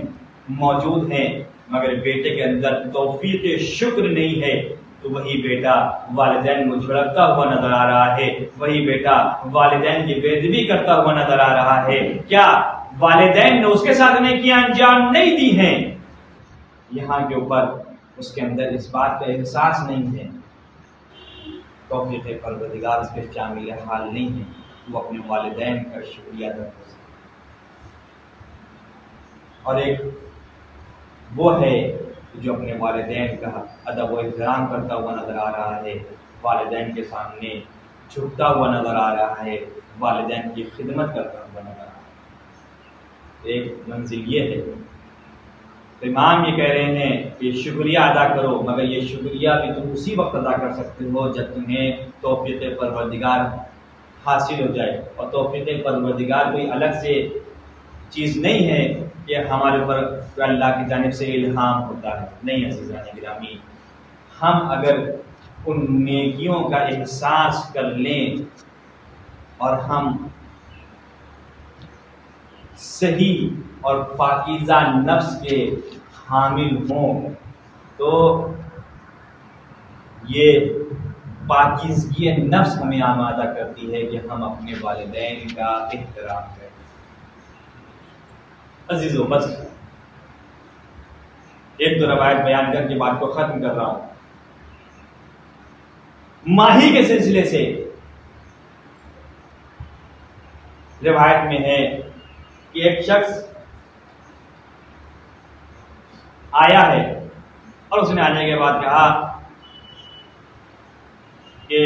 موجود ہیں مگر بیٹے کے اندر توفیق شکر نہیں ہے، تو وہی بیٹا والدین کو جھڑکتا ہوا نظر آ رہا ہے، وہی بیٹا والدین کی بے ادبی کرتا ہوا نظر آ رہا ہے. کیا والدین نے اس کے ساتھ نیکیاں انجام نہیں دی ہیں؟ یہاں کے اوپر اس کے اندر اس بات کا احساس نہیں ہے، توفیق پروردگار اس پہ شامل حال نہیں ہے، وہ اپنے والدین کا شکریہ ادا کر سکے. اور ایک وہ ہے جو اپنے والدین کا ادب و احترام کرتا ہوا نظر آ رہا ہے، والدین کے سامنے جھکتا ہوا نظر آ رہا ہے، والدین کی خدمت کرتا ہوا نظر آ رہا ہے. ایک منزل یہ ہے. تو امام یہ کہہ رہے ہیں کہ شکریہ ادا کرو، مگر یہ شکریہ بھی تم اسی وقت ادا کر سکتے ہو جب تمہیں توفیق پروردگار حاصل ہو جائے. اور توفیق پروردگار کوئی الگ سے چیز نہیں ہے کہ ہمارے اوپر اللہ کی جانب سے الہام ہوتا ہے، نہیں. عزیزان گرامی، ہم اگر ان نیکیوں کا احساس کر لیں اور ہم صحیح اور پاکیزہ نفس کے حامل ہوں تو یہ پاکیزگی نفس ہمیں آمادہ کرتی ہے کہ ہم اپنے والدین کا احترام کریں. عزیزو، بس ایک دو روایت بیان کر کے بات کو ختم کر رہا ہوں. ماہی کے سلسلے سے روایت میں ہے کہ ایک شخص آیا ہے اور اس نے آنے کے بعد کہا کہ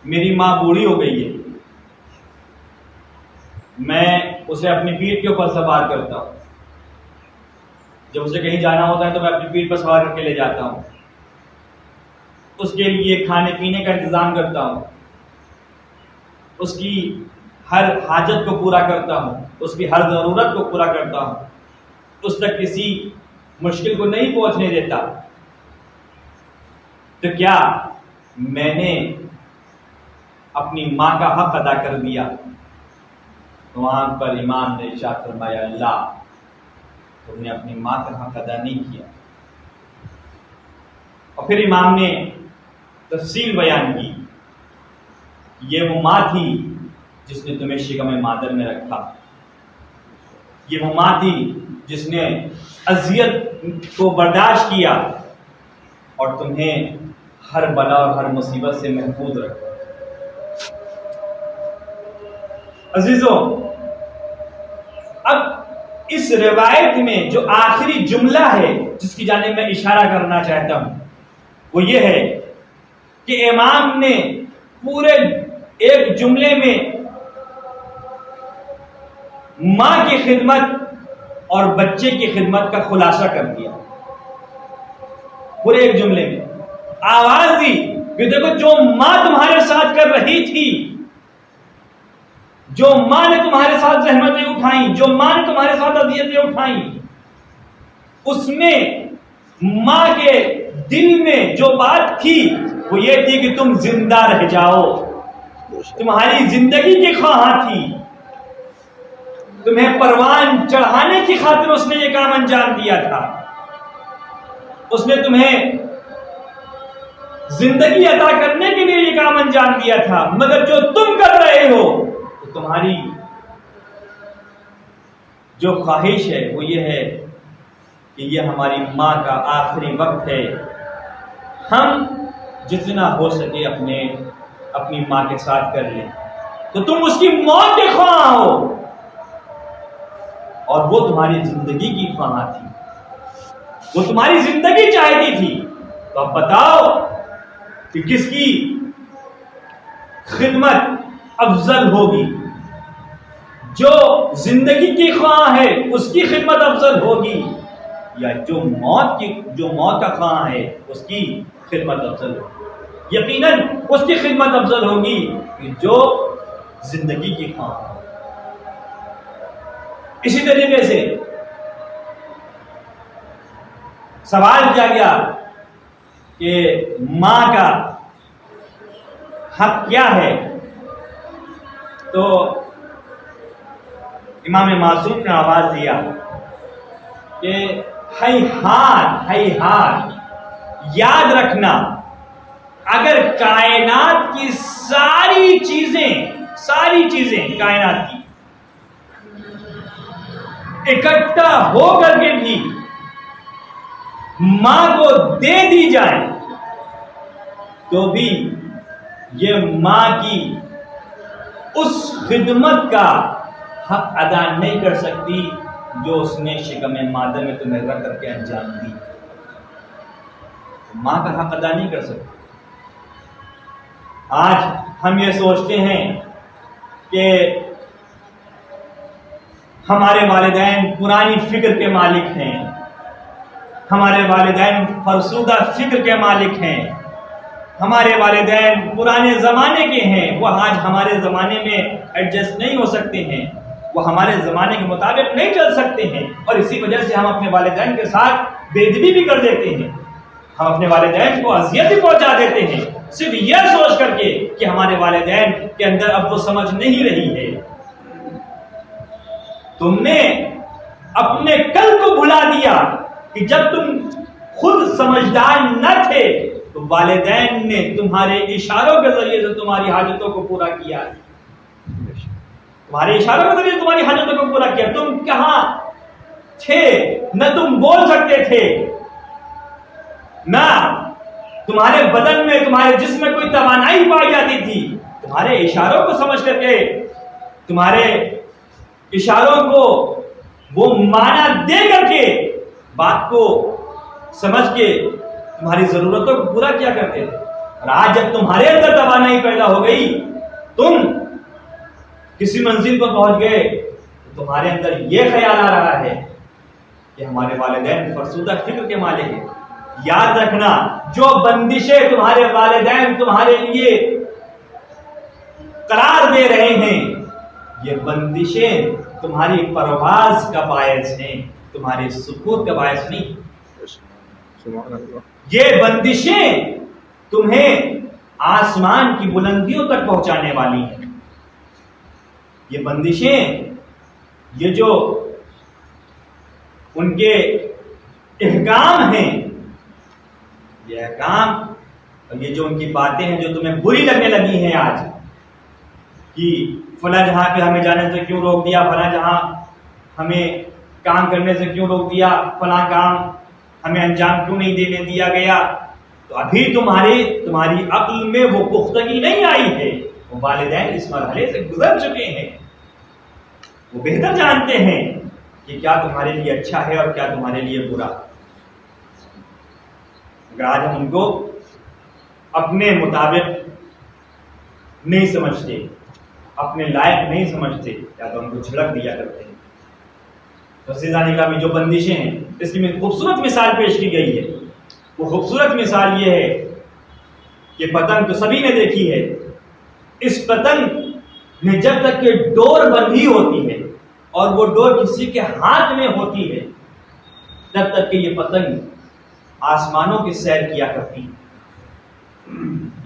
میری ماں بوڑھی ہو گئی ہے، میں اسے اپنی پیٹھ کے اوپر سوار کرتا ہوں، جب اسے کہیں جانا ہوتا ہے تو میں اپنی پیٹھ پر سوار کر کے لے جاتا ہوں، اس کے لیے کھانے پینے کا انتظام کرتا ہوں، اس کی ہر حاجت کو پورا کرتا ہوں، اس کی ہر ضرورت کو پورا کرتا ہوں، اس تک کسی مشکل کو نہیں پہنچنے دیتا. تو کیا میں نے اپنی ماں کا حق ادا کر دیا؟ وہاں پر امام نے ارشاد فرمایا، اللہ، تم نے اپنی ماں کا حق ادا نہیں کیا. اور پھر امام نے تفصیل بیان کی، یہ وہ ماں تھی جس نے تمہیں شکم مادر میں رکھا، یہ وہ ماں تھی جس نے اذیت کو برداشت کیا اور تمہیں ہر بلا اور ہر مصیبت سے محفوظ رکھا۔ عزیزوں، اب اس روایت میں جو آخری جملہ ہے جس کی جانب میں اشارہ کرنا چاہتا ہوں وہ یہ ہے کہ امام نے پورے ایک جملے میں ماں کی خدمت اور بچے کی خدمت کا خلاصہ کر دیا، پورے ایک جملے میں آواز دی کہ دیکھو جو ماں تمہارے ساتھ کر رہی تھی، جو ماں نے تمہارے ساتھ زحمتیں اٹھائیں، جو ماں نے تمہارے ساتھ اذیتیں اٹھائیں، اس میں ماں کے دل میں جو بات تھی وہ یہ تھی کہ تم زندہ رہ جاؤ، تمہاری زندگی کی خواہاں تھی، تمہیں پروان چڑھانے کی خاطر اس نے یہ کام انجام دیا تھا، اس نے تمہیں زندگی عطا کرنے کے لیے یہ کام انجام دیا تھا، مگر جو تم کر رہے ہو تو تمہاری جو خواہش ہے وہ یہ ہے کہ یہ ہماری ماں کا آخری وقت ہے، ہم جتنا ہو سکے اپنی ماں کے ساتھ کر لیں، تو تم اس کی موت کے خواہاں ہو اور وہ تمہاری زندگی کی خواہاں تھی، وہ تمہاری زندگی چاہتی تھی، تو اب بتاؤ کہ کس کی خدمت افضل ہوگی؟ جو زندگی کی خواہاں ہے اس کی خدمت افضل ہوگی یا جو موت کا خواہاں ہے اس کی خدمت افضل ہوگی؟ یقیناً اس کی خدمت افضل ہوگی کہ جو زندگی کی خواہاں ہے۔ اسی طریقے سے سوال کیا گیا کہ ماں کا حق کیا ہے، تو امام معصوم نے آواز دیا کہ ہیہات، یاد رکھنا اگر کائنات کی ساری چیزیں کائنات کی اکٹھا ہو کر کے بھی ماں کو دے دی جائے تو بھی یہ ماں کی اس خدمت کا حق ادا نہیں کر سکتی جو اس نے شکم مادر میں تمہیں رکھ کر کے انجام دی، ماں کا حق ادا نہیں کر سکتی۔ آج ہم یہ سوچتے ہیں کہ ہمارے والدین پرانی فکر کے مالک ہیں، ہمارے والدین فرسودہ فکر کے مالک ہیں، ہمارے والدین پرانے زمانے کے ہیں، وہ آج ہمارے زمانے میں ایڈجسٹ نہیں ہو سکتے ہیں، وہ ہمارے زمانے کے مطابق نہیں چل سکتے ہیں، اور اسی وجہ سے ہم اپنے والدین کے ساتھ بے ادبی بھی کر دیتے ہیں، ہم اپنے والدین کو اذیت بھی پہنچا دیتے ہیں، صرف یہ سوچ کر کے کہ ہمارے والدین کے اندر اب وہ سمجھ نہیں رہی ہے۔ تم نے اپنے کل کو بھلا دیا کہ جب تم خود سمجھدار نہ تھے تو والدین نے تمہارے اشاروں کے ذریعے سے تمہاری حاجتوں کو پورا کیا، تمہارے اشاروں کے ذریعے تمہاری حاجتوں کو پورا کیا۔ تم کہاں تھے؟ نہ تم بول سکتے تھے، نہ تمہارے بدن میں، تمہارے جسم میں کوئی توانائی پائی جاتی تھی، تمہارے اشاروں کو سمجھ کر کے، تمہارے اشاروں کو وہ معنی دے کر کے، بات کو سمجھ کے تمہاری ضرورتوں کو پورا کیا کرتے تھے۔ اور آج جب تمہارے اندر توانائی پیدا ہو گئی، تم کسی منزل پر پہنچ گئے، تو تمہارے اندر یہ خیال آ رہا ہے کہ ہمارے والدین فرسودہ فکر کے مالک ہیں۔ یاد رکھنا، جو بندشیں تمہارے والدین تمہارے لیے قرار دے رہے ہیں، یہ بندشیں تمہاری پرواز کا باعث ہیں، تمہارے سکون کا باعث نہیں۔ یہ بندشیں تمہیں آسمان کی بلندیوں تک پہنچانے والی ہیں۔ یہ بندشیں، یہ جو ان کے احکام ہیں، یہ احکام اور یہ جو ان کی باتیں ہیں جو تمہیں بری لگنے لگی ہیں آج، کہ فلاں جہاں پہ ہمیں جانے سے کیوں روک دیا، فلاں جہاں ہمیں کام کرنے سے کیوں روک دیا، فلاں کام ہمیں انجام کیوں نہیں دینے دیا گیا، تو ابھی تمہاری عقل میں وہ پختگی نہیں آئی ہے۔ وہ والدین اس مرحلے سے گزر چکے ہیں، وہ بہتر جانتے ہیں کہ کیا تمہارے لیے اچھا ہے اور کیا تمہارے لیے برا۔ اگر آج ہم ان کو اپنے مطابق نہیں سمجھتے، اپنے لائق نہیں سمجھتے، یا تو ان کو جھڑک دیا کرتے ہیں۔ تو عزیزان گرامی، جو بندشیں ہیں اس کی میں خوبصورت مثال پیش کی گئی ہے۔ وہ خوبصورت مثال یہ ہے کہ پتنگ تو سبھی نے دیکھی ہے، اس پتنگ میں جب تک کہ ڈور بندھی ہوتی ہے اور وہ ڈور کسی کے ہاتھ میں ہوتی ہے، تب تک کہ یہ پتنگ آسمانوں کی سیر کیا کرتی ہے۔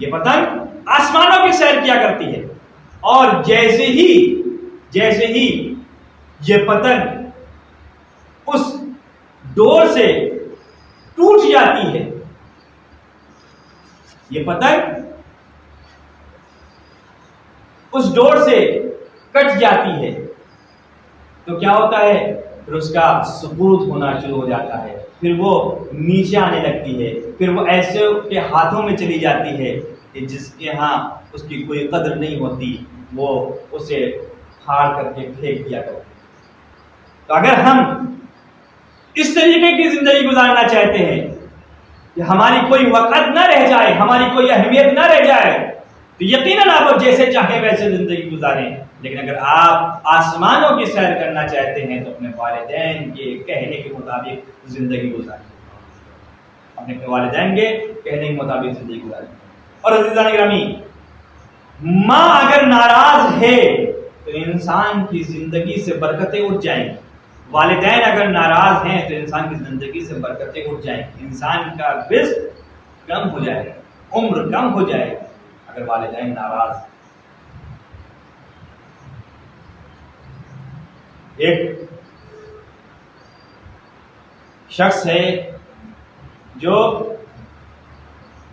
یہ پتنگ آسمانوں کی سیر کیا کرتی ہے، اور جیسے ہی یہ پتنگ اس ڈور سے ٹوٹ جاتی ہے، یہ پتنگ اس ڈور سے کٹ جاتی ہے، تو کیا ہوتا ہے؟ پھر اس کا سقوط ہونا شروع ہو جاتا ہے، پھر وہ نیچے آنے لگتی ہے، پھر وہ ایسے کے ہاتھوں میں چلی جاتی ہے کہ جس کے ہاں اس کی کوئی قدر نہیں ہوتی، وہ اسے پھاڑ کر کے پھینک دیا کرتے۔ تو اگر ہم اس طریقے کی زندگی گزارنا چاہتے ہیں کہ ہماری کوئی وقت نہ رہ جائے، ہماری کوئی اہمیت نہ رہ جائے، تو یقیناً آپ جیسے چاہیں ویسے زندگی گزاریں۔ لیکن اگر آپ آسمانوں کی سیر کرنا چاہتے ہیں تو اپنے والدین کے کہنے کے مطابق زندگی گزاریں، اپنے والدین کے کہنے کے مطابق زندگی گزاریں۔ اور عزیزان گرامی، ماں اگر ناراض ہے تو انسان کی زندگی سے برکتیں اٹھ جائیں گی، والدین اگر ناراض ہیں تو انسان کی زندگی سے برکتیں اٹھ جائیں گی، انسان کا رزق کم ہو جائے گا، عمر کم ہو جائے گا اگر والدین ناراض ہیں۔ ایک شخص ہے جو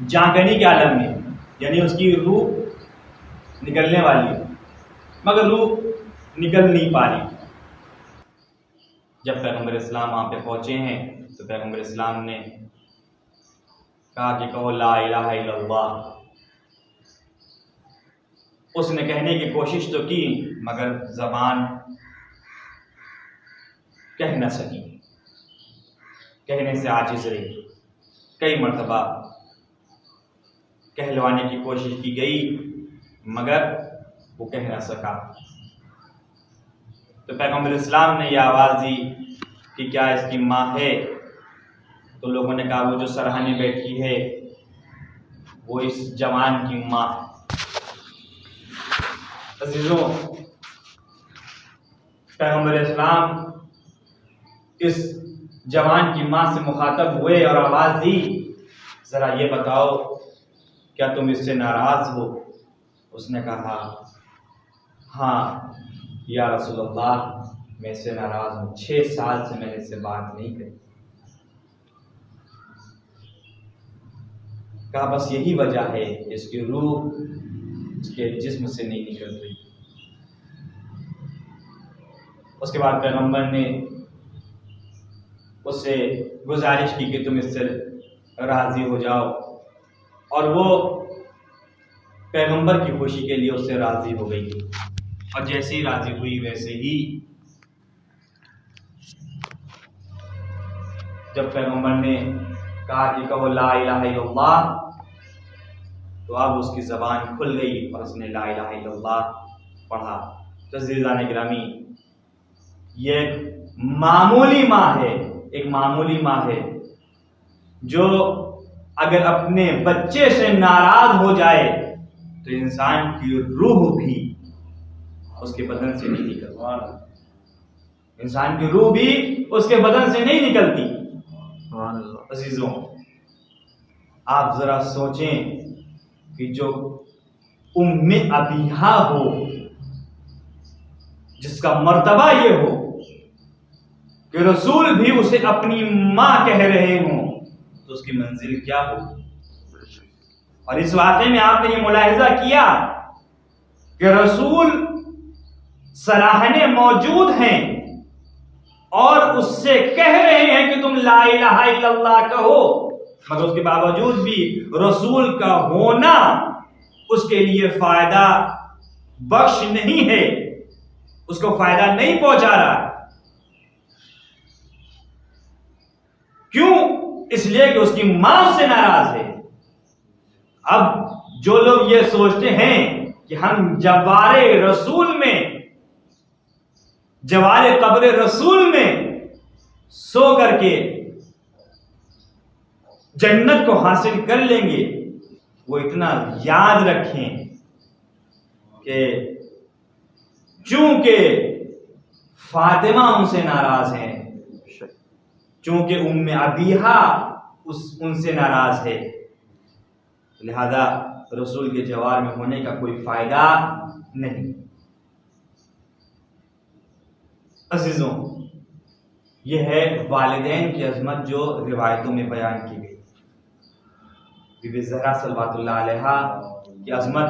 جانکنی کے عالم میں، یعنی اس کی روح نکلنے والی ہے مگر روح نکل نہیں پا رہی۔ جب پیغمبر اسلام وہاں پہ پہنچے ہیں تو پیغمبر اسلام نے کہا کہ کہو لا الہ الا اللہ۔ اس نے کہنے کی کوشش تو کی مگر زبان کہہ نہ سکی، کہنے سے عاجز رہی۔ کئی مرتبہ کہلوانے کی کوشش کی گئی مگر وہ کہہ نہ سکا۔ تو پیغمبر اسلام نے یہ آواز دی کہ کیا اس کی ماں ہے؟ تو لوگوں نے کہا وہ جو سرہانے بیٹھی ہے وہ اس جوان کی ماں ہے۔ عزیزوں، پیغمبر اسلام اس جوان کی ماں سے مخاطب ہوئے اور آواز دی، ذرا یہ بتاؤ کیا تم اس سے ناراض ہو؟ اس نے کہا ہاں یا رسول اللہ، میں اس سے ناراض ہوں، 6 سال سے میں نے اس سے بات نہیں کری۔ کہا بس یہی وجہ ہے کہ اس کی روح اس کے جسم سے نہیں نکل رہی۔ اس کے بعد پیغمبر نے اس سے گزارش کی کہ تم اس سے راضی ہو جاؤ، اور وہ پیغمبر کی خوشی کے لیے اس سے راضی ہو گئی، اور جیسے ہی راضی ہوئی ویسے ہی جب پیغمبر نے کہا کہ کہو لا الہ الا اللہ، تو اب اس کی زبان کھل گئی اور اس نے لا الہ الا اللہ پڑھا۔ تو عزیزان گرامی، یہ ایک معمولی ماں ہے، ایک معمولی ماں ہے جو اگر اپنے بچے سے ناراض ہو جائے تو انسان کی روح بھی اس کے بدن سے نہیں نکلتی، انسان کی روح بھی اس کے بدن سے نہیں نکلتی۔ عزیزوں، آپ ذرا سوچیں کہ جو ام ابیہا ہو، جس کا مرتبہ یہ ہو کہ رسول بھی اسے اپنی ماں کہہ رہے ہوں، تو اس کی منزل کیا ہوگی؟ اور اس واقعے میں آپ نے یہ ملاحظہ کیا کہ رسول سراہنے موجود ہیں اور اس سے کہہ رہے ہیں کہ تم لا الہ الا اللہ کہو، مگر اس کے باوجود بھی رسول کا ہونا اس کے لیے فائدہ بخش نہیں ہے، اس کو فائدہ نہیں پہنچا رہا۔ کیوں؟ اس لیے کہ اس کی ماں سے ناراض ہے۔ اب جو لوگ یہ سوچتے ہیں کہ ہم جوار رسول میں، جوار قبر رسول میں سو کر کے جنت کو حاصل کر لیں گے، وہ اتنا یاد رکھیں کہ چونکہ فاطمہ ان سے ناراض ہیں، چونکہ ام ابیہا ان سے ناراض ہے، لہذا رسول کے جوار میں ہونے کا کوئی فائدہ نہیں۔ عزیزوں، یہ ہے والدین کی عظمت جو روایتوں میں بیان کی گئی۔ بی بی زہرا صلوات اللہ علیہا کی عظمت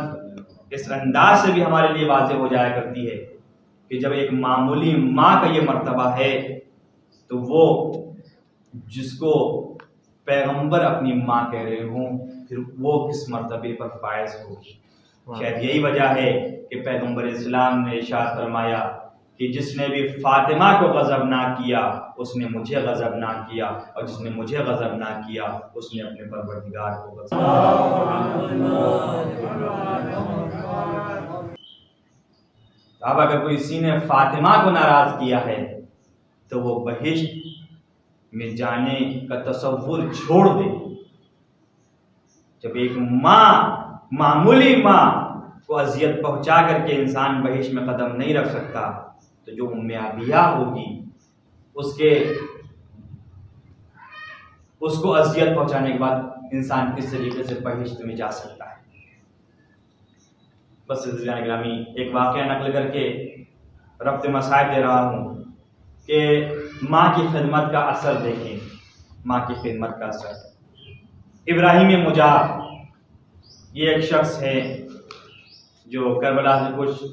اس انداز سے بھی ہمارے لیے واضح ہو جایا کرتی ہے کہ جب ایک معمولی ماں کا یہ مرتبہ ہے تو وہ جس کو پیغمبر اپنی ماں کہہ رہے ہوں، پھر وہ کس مرتبے پر فائز ہوگی۔ شاید یہی وجہ ہے کہ پیغمبر اسلام نے ارشاد فرمایا کہ جس نے بھی فاطمہ کو غضبناک کیا اس نے مجھے غضبناک کیا، اور جس نے مجھے غضبناک کیا اس نے اپنے پروردگار کو غضبناک کیا۔ اب اگر کوئی کسی نے فاطمہ کو ناراض کیا ہے تو وہ بہشت میں جانے کا تصور چھوڑ دے۔ جب ایک ماں، معمولی ماں کو اذیت پہنچا کر کے انسان بہشت میں قدم نہیں رکھ سکتا، تو جو ام ابیہا ہوگی اس کو اذیت پہنچانے کے بعد انسان کس طریقے سے بہشت میں جا سکتا ہے۔ بس عزیزان گرامی، ایک واقعہ نقل کر کے ربط مصائب دے رہا ہوں کہ ماں کی خدمت کا اثر دیکھیں، ماں کی خدمت کا اثر۔ ابراہیم مجاب یہ ایک شخص ہے جو کربلا سے کچھ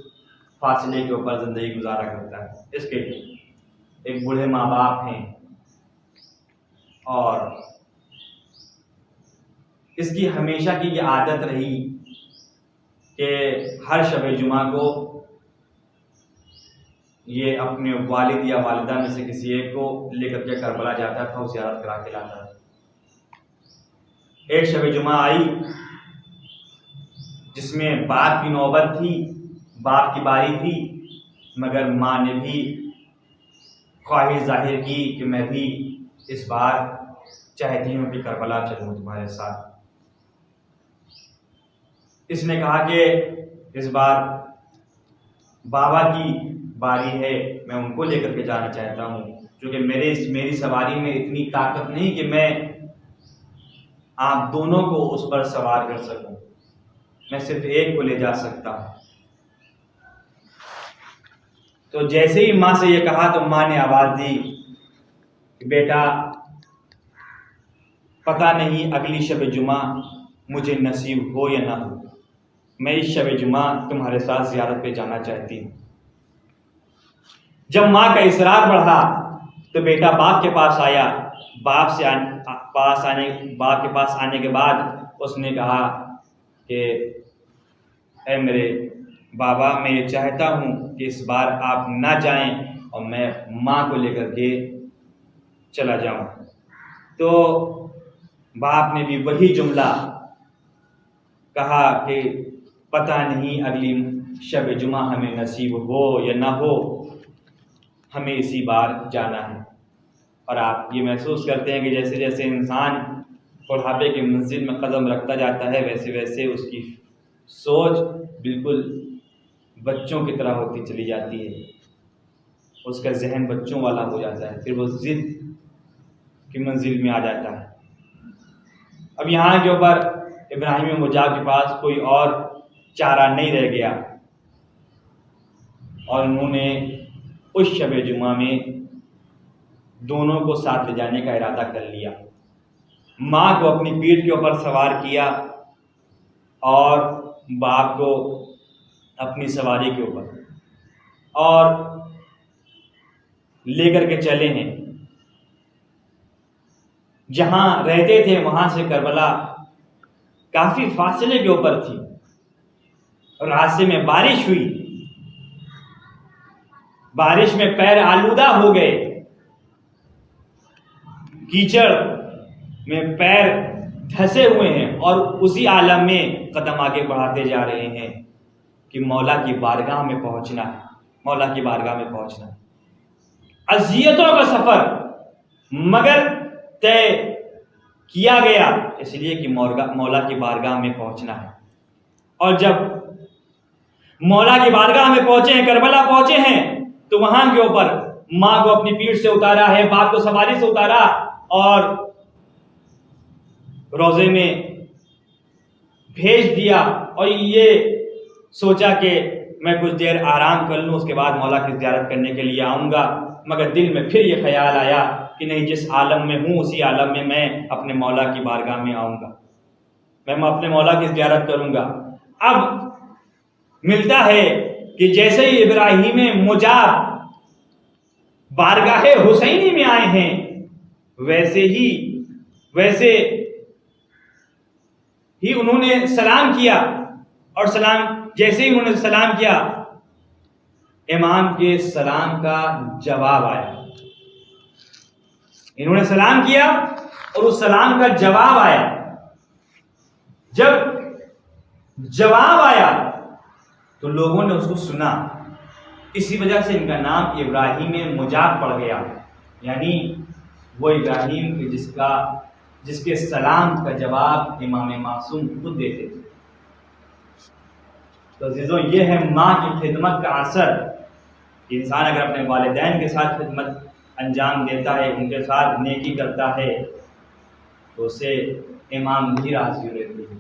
فاصلے کے اوپر زندگی گزارا کرتا ہے۔ اس کے ایک بوڑھے ماں باپ ہیں اور اس کی ہمیشہ کی یہ عادت رہی کہ ہر شب جمعہ کو یہ اپنے والد یا والدہ میں سے کسی ایک کو لے کر کے کربلا جاتا تھا اور زیارت کرا کے لاتا تھا۔ ایک شب جمعہ آئی جس میں باپ کی نوبت تھی، باپ کی باری تھی، مگر ماں نے بھی خواہش ظاہر کی کہ میں بھی اس بار چاہتی ہوں کہ کربلا چلوں تمہارے ساتھ۔ اس نے کہا کہ اس بار بابا کی باری ہے، میں ان کو لے کر کے جانا چاہتا ہوں، کیونکہ میری سواری میں اتنی طاقت نہیں کہ میں آپ دونوں کو اس پر سوار کر سکوں، میں صرف ایک کو لے جا سکتا ہوں۔ تو جیسے ہی ماں سے یہ کہا تو ماں نے آواز دی کہ بیٹا پتہ نہیں اگلی شب جمعہ مجھے نصیب ہو یا نہ ہو، میں اس شب جمعہ تمہارے ساتھ زیارت پہ جانا چاہتی ہوں۔ جب ماں کا اصرار بڑھا تو بیٹا باپ کے پاس آیا۔ باپ کے پاس آنے کے بعد اس نے کہا کہ اے میرے بابا، میں یہ چاہتا ہوں کہ اس بار آپ نہ جائیں اور میں ماں کو لے کر کے چلا جاؤں۔ تو باپ نے بھی وہی جملہ کہا کہ پتہ نہیں اگلی شب جمعہ ہمیں نصیب ہو یا نہ ہو، ہمیں اسی بار جانا ہے۔ اور آپ یہ محسوس کرتے ہیں کہ جیسے جیسے انسان بڑھاپے کی منزل میں قدم رکھتا جاتا ہے ویسے ویسے اس کی سوچ بالکل بچوں کی طرح ہوتی چلی جاتی ہے، اس کا ذہن بچوں والا ہو جاتا ہے، پھر وہ ضد کی منزل میں آ جاتا ہے۔ اب یہاں کے اوپر ابراہیم مجاب کے پاس کوئی اور چارہ نہیں رہ گیا اور انہوں نے اس شب جمعہ میں دونوں کو ساتھ لے جانے کا ارادہ کر لیا۔ ماں کو اپنی پیٹھ کے اوپر سوار کیا اور باپ کو اپنی سواری کے اوپر اور لے کر کے چلے ہیں. جہاں رہتے تھے وہاں سے کربلا کافی فاصلے کے اوپر تھی اور راستے میں بارش ہوئی. بارش میں پیر آلودہ ہو گئے، کیچڑ میں پیر دھسے ہوئے ہیں اور اسی عالم میں قدم آگے بڑھاتے جا رہے ہیں کہ مولا کی بارگاہ میں پہنچنا ہے، مولا کی بارگاہ میں پہنچنا ہے. اذیتوں کا سفر مگر طے کیا گیا اس لیے کہ مولا کی بارگاہ میں پہنچنا ہے. اور جب مولا کی بارگاہ میں پہنچے ہیں، کربلا پہنچے ہیں، تو وہاں کے اوپر ماں کو اپنی پیٹھ سے اتارا ہے، باپ کو سواری سے اتارا اور روضے میں بھیج دیا. اور یہ سوچا کہ میں کچھ دیر آرام کر لوں، اس کے بعد مولا کی زیارت کرنے کے لیے آؤں گا. مگر دل میں پھر یہ خیال آیا کہ نہیں، جس عالم میں ہوں اسی عالم میں اپنے مولا کی بارگاہ میں آؤں گا، میں اپنے مولا کی زیارت کروں گا. اب ملتا ہے کہ جیسے ہی ابراہیم مجاب بارگاہ حسینی میں آئے ہیں ویسے ہی انہوں نے سلام کیا. اور جیسے ہی انہوں نے سلام کیا، امام کے سلام کا جواب آیا. انہوں نے سلام کیا اور اس سلام کا جواب آیا. جب جواب آیا تو لوگوں نے اس کو سنا، اسی وجہ سے ان کا نام ابراہیم مجاب پڑ گیا. یعنی وہ ابراہیم جس کے سلام کا جواب امام معصوم خود دیتے تھے. تو عزیزوں، یہ ہے ماں کی خدمت کا اثر. انسان اگر اپنے والدین کے ساتھ خدمت انجام دیتا ہے، ان کے ساتھ نیکی کرتا ہے، تو اس سے امام بھی راضی رہتی ہے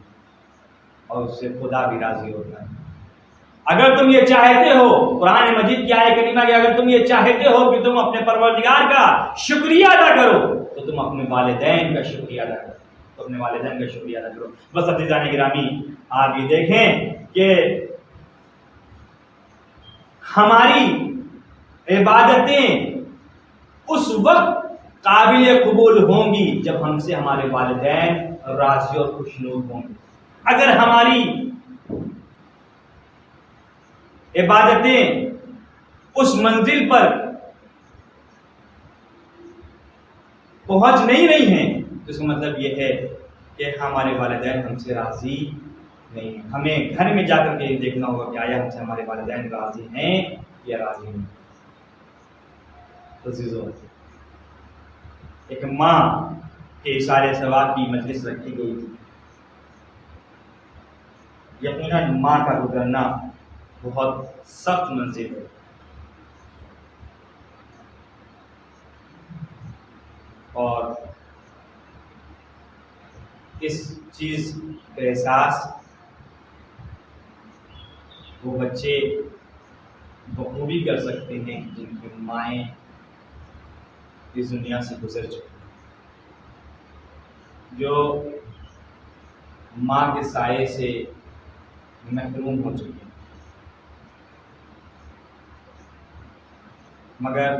اور اس سے خدا بھی راضی ہوتا ہے. اگر تم یہ چاہتے ہو، قرآن مجید کی آیت کریمہ کہ اگر تم یہ چاہتے ہو کہ تم اپنے پروردگار کا شکریہ ادا کرو تو تم اپنے والدین کا شکریہ ادا کرو. بس عزیزان گرامی، آپ یہ دیکھیں کہ ہماری عبادتیں اس وقت قابل قبول ہوں گی جب ہم سے ہمارے والدین راضی اور خوشنود ہوں گے. اگر ہماری عبادتیں اس منزل پر پہنچ نہیں رہی ہیں تو اس کا مطلب یہ ہے کہ ہمارے والدین ہم سے راضی نہیں ہیں. ہمیں گھر میں جا کر کے یہ دیکھنا ہوگا کہ آیا ہم سے ہمارے والدین راضی ہیں یا راضی نہیں. تو عزیزو، ایک ماں کے اشارے ثواب کی مجلس رکھی گئی تھی. یقیناً ماں کا گزرنا بہت سخت منزل ہے. اور اس چیز کا احساس وہ بچے بخوبی کر سکتے ہیں جن کی مائیں اس دنیا سے گزر چکی ہیں، جو ماں کے سائے سے محروم ہو چکی ہیں. مگر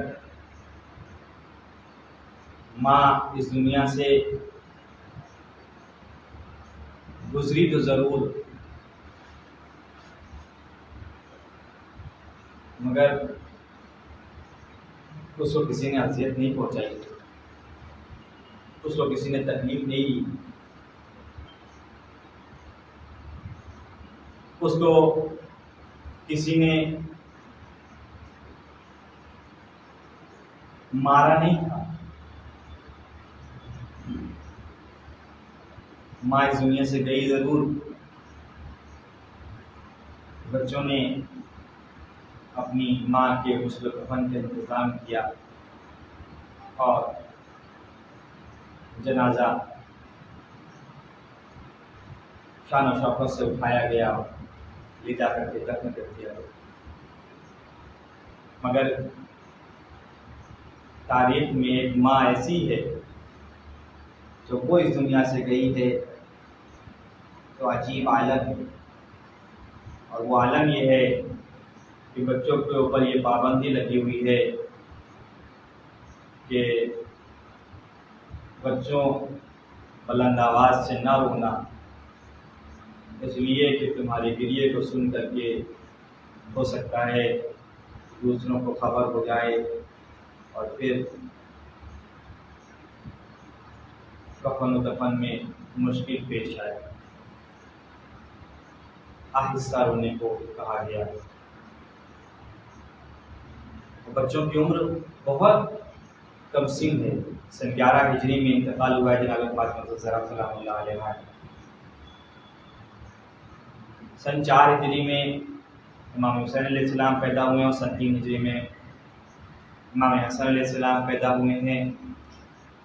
ماں اس دنیا سے گزری تو ضرور، مگر اس کو کسی نے اذیت نہیں پہنچائی، اس کو کسی نے تکلیف نہیں دی، اس کو کسی نے مارا نہیں تھا. ماں اس دنیا سے گئی ضرور، بچوں نے اپنی ماں کے غسل و کفن کا انتظام کیا اور جنازہ شان و شوکت سے اٹھایا گیا، لے جا کر کے دفن کر دیا گیا. مگر تاریخ میں ایک ماں ایسی ہے جو وہ اس دنیا سے گئی ہے تو عجیب عالم ہے، اور وہ عالم یہ ہے کہ بچوں کے اوپر یہ پابندی لگی ہوئی ہے کہ بچوں بلند آواز سے نہ رونا، اس لیے کہ تمہارے گریے کو سن کر کے ہو سکتا ہے دوسروں کو خبر ہو جائے اور پھر کفن و دفن میں مشکل پیش آئے۔ آہستہ رونے کو کہا گیا۔ بچوں کی عمر بہت کم سن ہے، سن 11 ہجری میں انتقال ہوا ہے جناب فاطمہ الزہرا سلام اللہ علیہا۔ سن 4 ہجری میں امام حسین علیہ السلام پیدا ہوئے اور سن 3 ہجری میں امام حسن علیہ السلام پیدا ہوئے ہیں،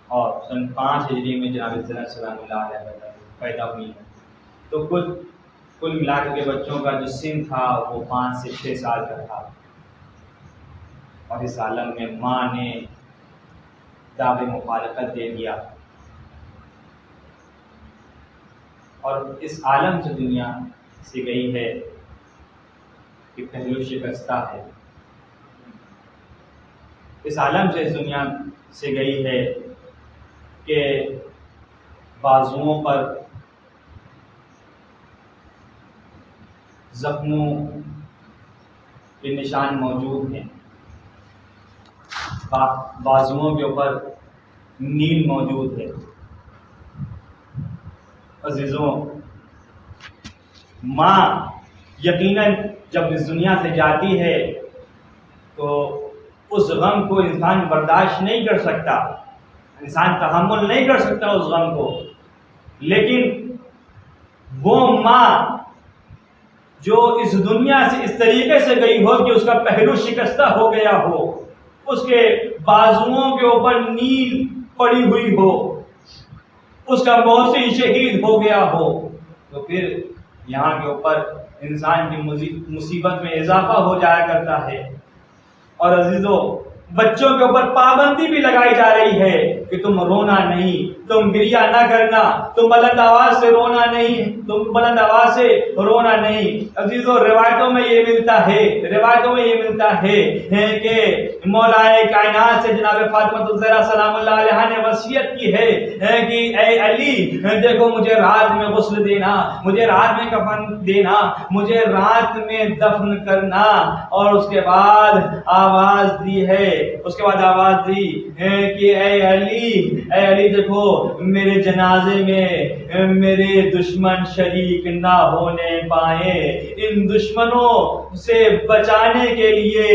اور سن 5 ہجری میں جناب زینب سلام اللہ علیہ پیدا ہوئی ہیں۔ تو کل ملا کے بچوں کا جو سن تھا وہ 5 سے 6 سال کا تھا، اور اس عالم میں ماں نے دعوے مفارقت دے دیا، اور اس عالم سے دنیا سے گئی ہے کہ پہلو شکستہ ہے، اس عالم سے اس دنیا سے گئی ہے کہ بازوؤں پر زخموں کے نشان موجود ہیں، بازوؤں کے اوپر نیل موجود ہے۔ عزیزوں، ماں یقیناً جب اس دنیا سے جاتی ہے تو اس غم کو انسان برداشت نہیں کر سکتا، انسان تحمل نہیں کر سکتا اس غم کو، لیکن وہ ماں جو اس دنیا سے اس طریقے سے گئی ہو کہ اس کا پہلو شکستہ ہو گیا ہو، اس کے بازوؤں کے اوپر نیل پڑی ہوئی ہو، اس کا موت شہید ہو گیا ہو، تو پھر یہاں کے اوپر انسان کی مصیبت میں اضافہ ہو جایا کرتا ہے۔ اور عزیزوں، بچوں کے اوپر پابندی بھی لگائی جا رہی ہے کہ تم رونا نہیں، تم گریہ نہ کرنا، تم بلند آواز سے رونا نہیں، تم بلند آواز سے رونا نہیں۔ عزیزوں، روایتوں میں یہ ملتا ہے کہ مولا کائنات سے جناب فاطمہ الزہرا سلام اللہ علیہا نے وصیت کی ہے کہ اے علی، دیکھو مجھے رات میں غسل دینا، مجھے رات میں کفن دینا، مجھے رات میں دفن کرنا۔ اور اس کے بعد آواز دی کہ اے علی دیکھو میرے جنازے میں میرے دشمن شریک نہ ہونے پائیں۔ ان دشمنوں سے بچانے کے لیے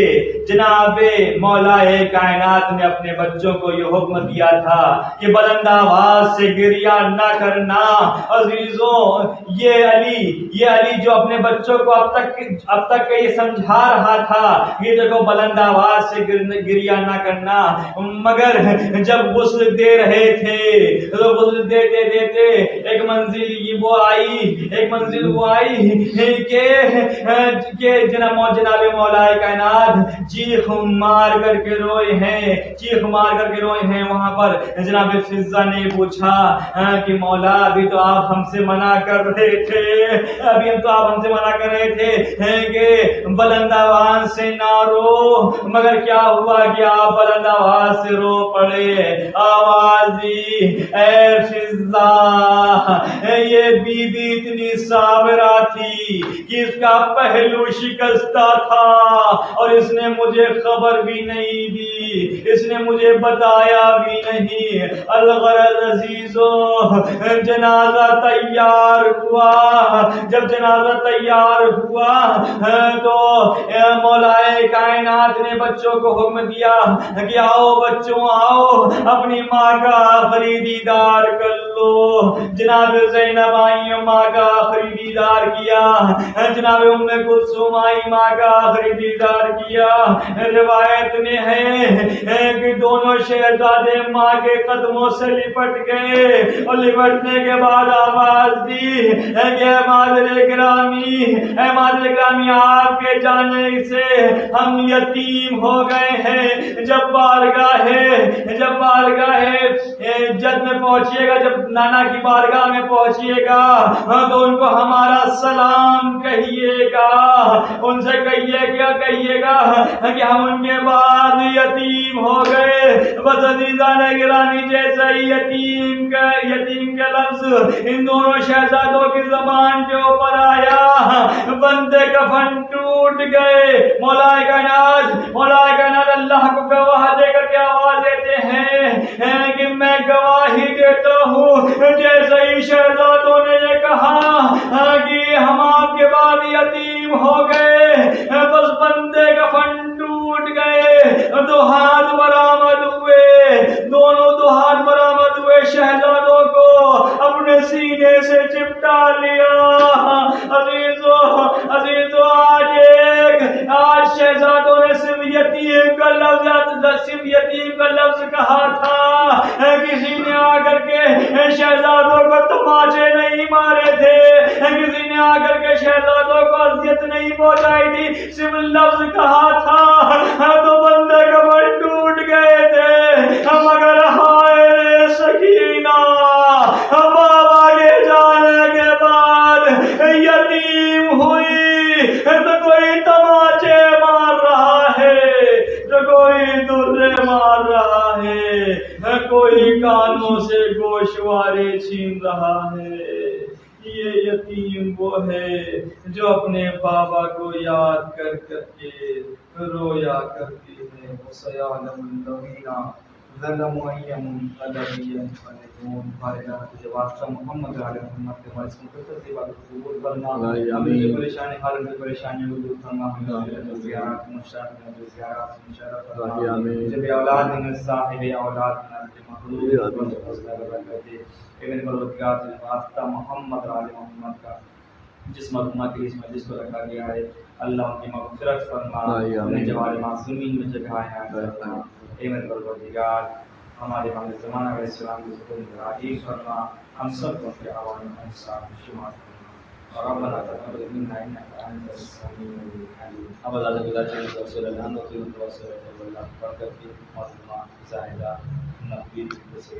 جناب مولا کائنات نے اپنے بچوں کو یہ حکم دیا تھا کہ بلند آواز سے گریہ نہ کرنا۔ عزیزوں، یہ علی جو اپنے بچوں کو اب تک یہ سمجھا رہا تھا کہ دیکھو بلند آواز سے گریہ نہ کرنا، مگر جب غسل دے رہے تھے تو غسل دیتے دیتے ایک منزل وہ آئی کہ جناب مولا کائنات چیخ مار کر کے روئے ہیں۔ وہاں پر جناب فضہ نے پوچھا کہ مولا ابھی تو آپ ہم سے منع کر رہے تھے کہ بلند آواز سے نہ رو، مگر کیا ہوا کہ آپ بلند آواز سے رو پڑے۔ آواز دی، اے فضہ، یہ بی بی اتنی صابرہ تھی کہ اس کا پہلو شکستہ تھا اور اس نے مجھے خبر بھی نہیں دی، اس نے مجھے بتایا بھی نہیں۔ الغرض عزیزوں، جنازہ تیار ہوا، جب جنازہ تیار ہوا تو مولا کائنات نے بچوں کو حکم دیا کہ آؤ بچوں آؤ، اپنی ماں کا آخری دیدار کر لو۔ جناب زینب آئی، ماں کا آخری دیدار دیدار کیا. جناب ام کلثوم آئی ماں کا آخری دیدار کیا. روایت میں ہے کہ دونوں شہزادے ماں کے قدموں سے لپٹ گئے اور لپٹنے کے بعد آواز دی کہ مادر گرامی آپ کے جانے سے ہم یتیم ہو گئے ہیں. جب بارگاہ جد میں پہنچیے گا, جب نانا کی بارگاہ میں پہنچیے گا تو ان کو ہمارا سلام کہیے گا. ان سے کہیے گا کہ ہم ان کے بعد یتیم ہو گئے. بس عزیزان گرامی, جیسے ہی یتیم کا لفظ ان دونوں شہزادوں کی زبان کے اوپر آیا, بندے کفن ٹوٹ گئے. مولا کائنات اللہ کو گواہ دے کر کے آواز دیتے ہیں کہ میں گواہی دیتا ہوں, جیسے ہی شہزادوں نے یہ کہا کہ ہم آپ کے بعد یتیم ہو گئے, بس بندے کفن ٹوٹ گئے. دو ہاتھ برآمد ہوئے, شہزادوں کو اپنے سینے سے چپٹا لیا. عزیزو آج شہزادوں نے صرف یتیم کا لفظ کہا تھا. کسی نے آ کر کے شہزادوں کو تماچے نہیں مارے تھے, کسی نے آ کر کے شہزادوں کو اذیت نہیں پہنچائی تھی, صرف لفظ کہا تھا تو بندے کفن ٹوٹ گئے تھے. مگر ہائے رے سکینہ, بابا کے جانے کے بعد یتیم ہوئی تو کوئی تماچے مار رہا ہے, تو کوئی درے مار رہا ہے, کوئی کانوں سے گوشوارے چھین رہا ہے. یہ یتیم وہ ہے جو اپنے بابا کو یاد کر کر کے رویا کرتی ہے. وَسَيَعْلَمُ الَّذِينَ ظَلَمُوا أَيَّ مُنقَلَبٍ يَنقَلِبُونَ. ہمارے واسطہ محمد علیہ محمد کے ہمارے مقدس کی بات قبول کرنا, ہمیں جو پریشانی حالت میں پریشانیوں کو دور کرنا, ہمیں زیارات مشارت کرنا, جب اولاد میں صاحب اولاد میں مخلوق ایون پروردگار کے واسطہ محمد علیہ محمد کا جس مرحومہ کے اس مجلس کو رکھا گیا ہے, اللہ ان کی مغفرت فرما, انہیں جوار معصومین میں جگہیں فرما. ایون پروردگار ہمارے زمانہ علیہ السلام کی سکون راضی فرما, ہم سب کو اپنے عوام میں انصاف شمار فرما. اور ربنا تقبل منا انک انت السمیع العلیم. اب اللہ تعالی کے رسول اللہ کو توسل اللہ برکت کی معلومات زائدہ نبی سے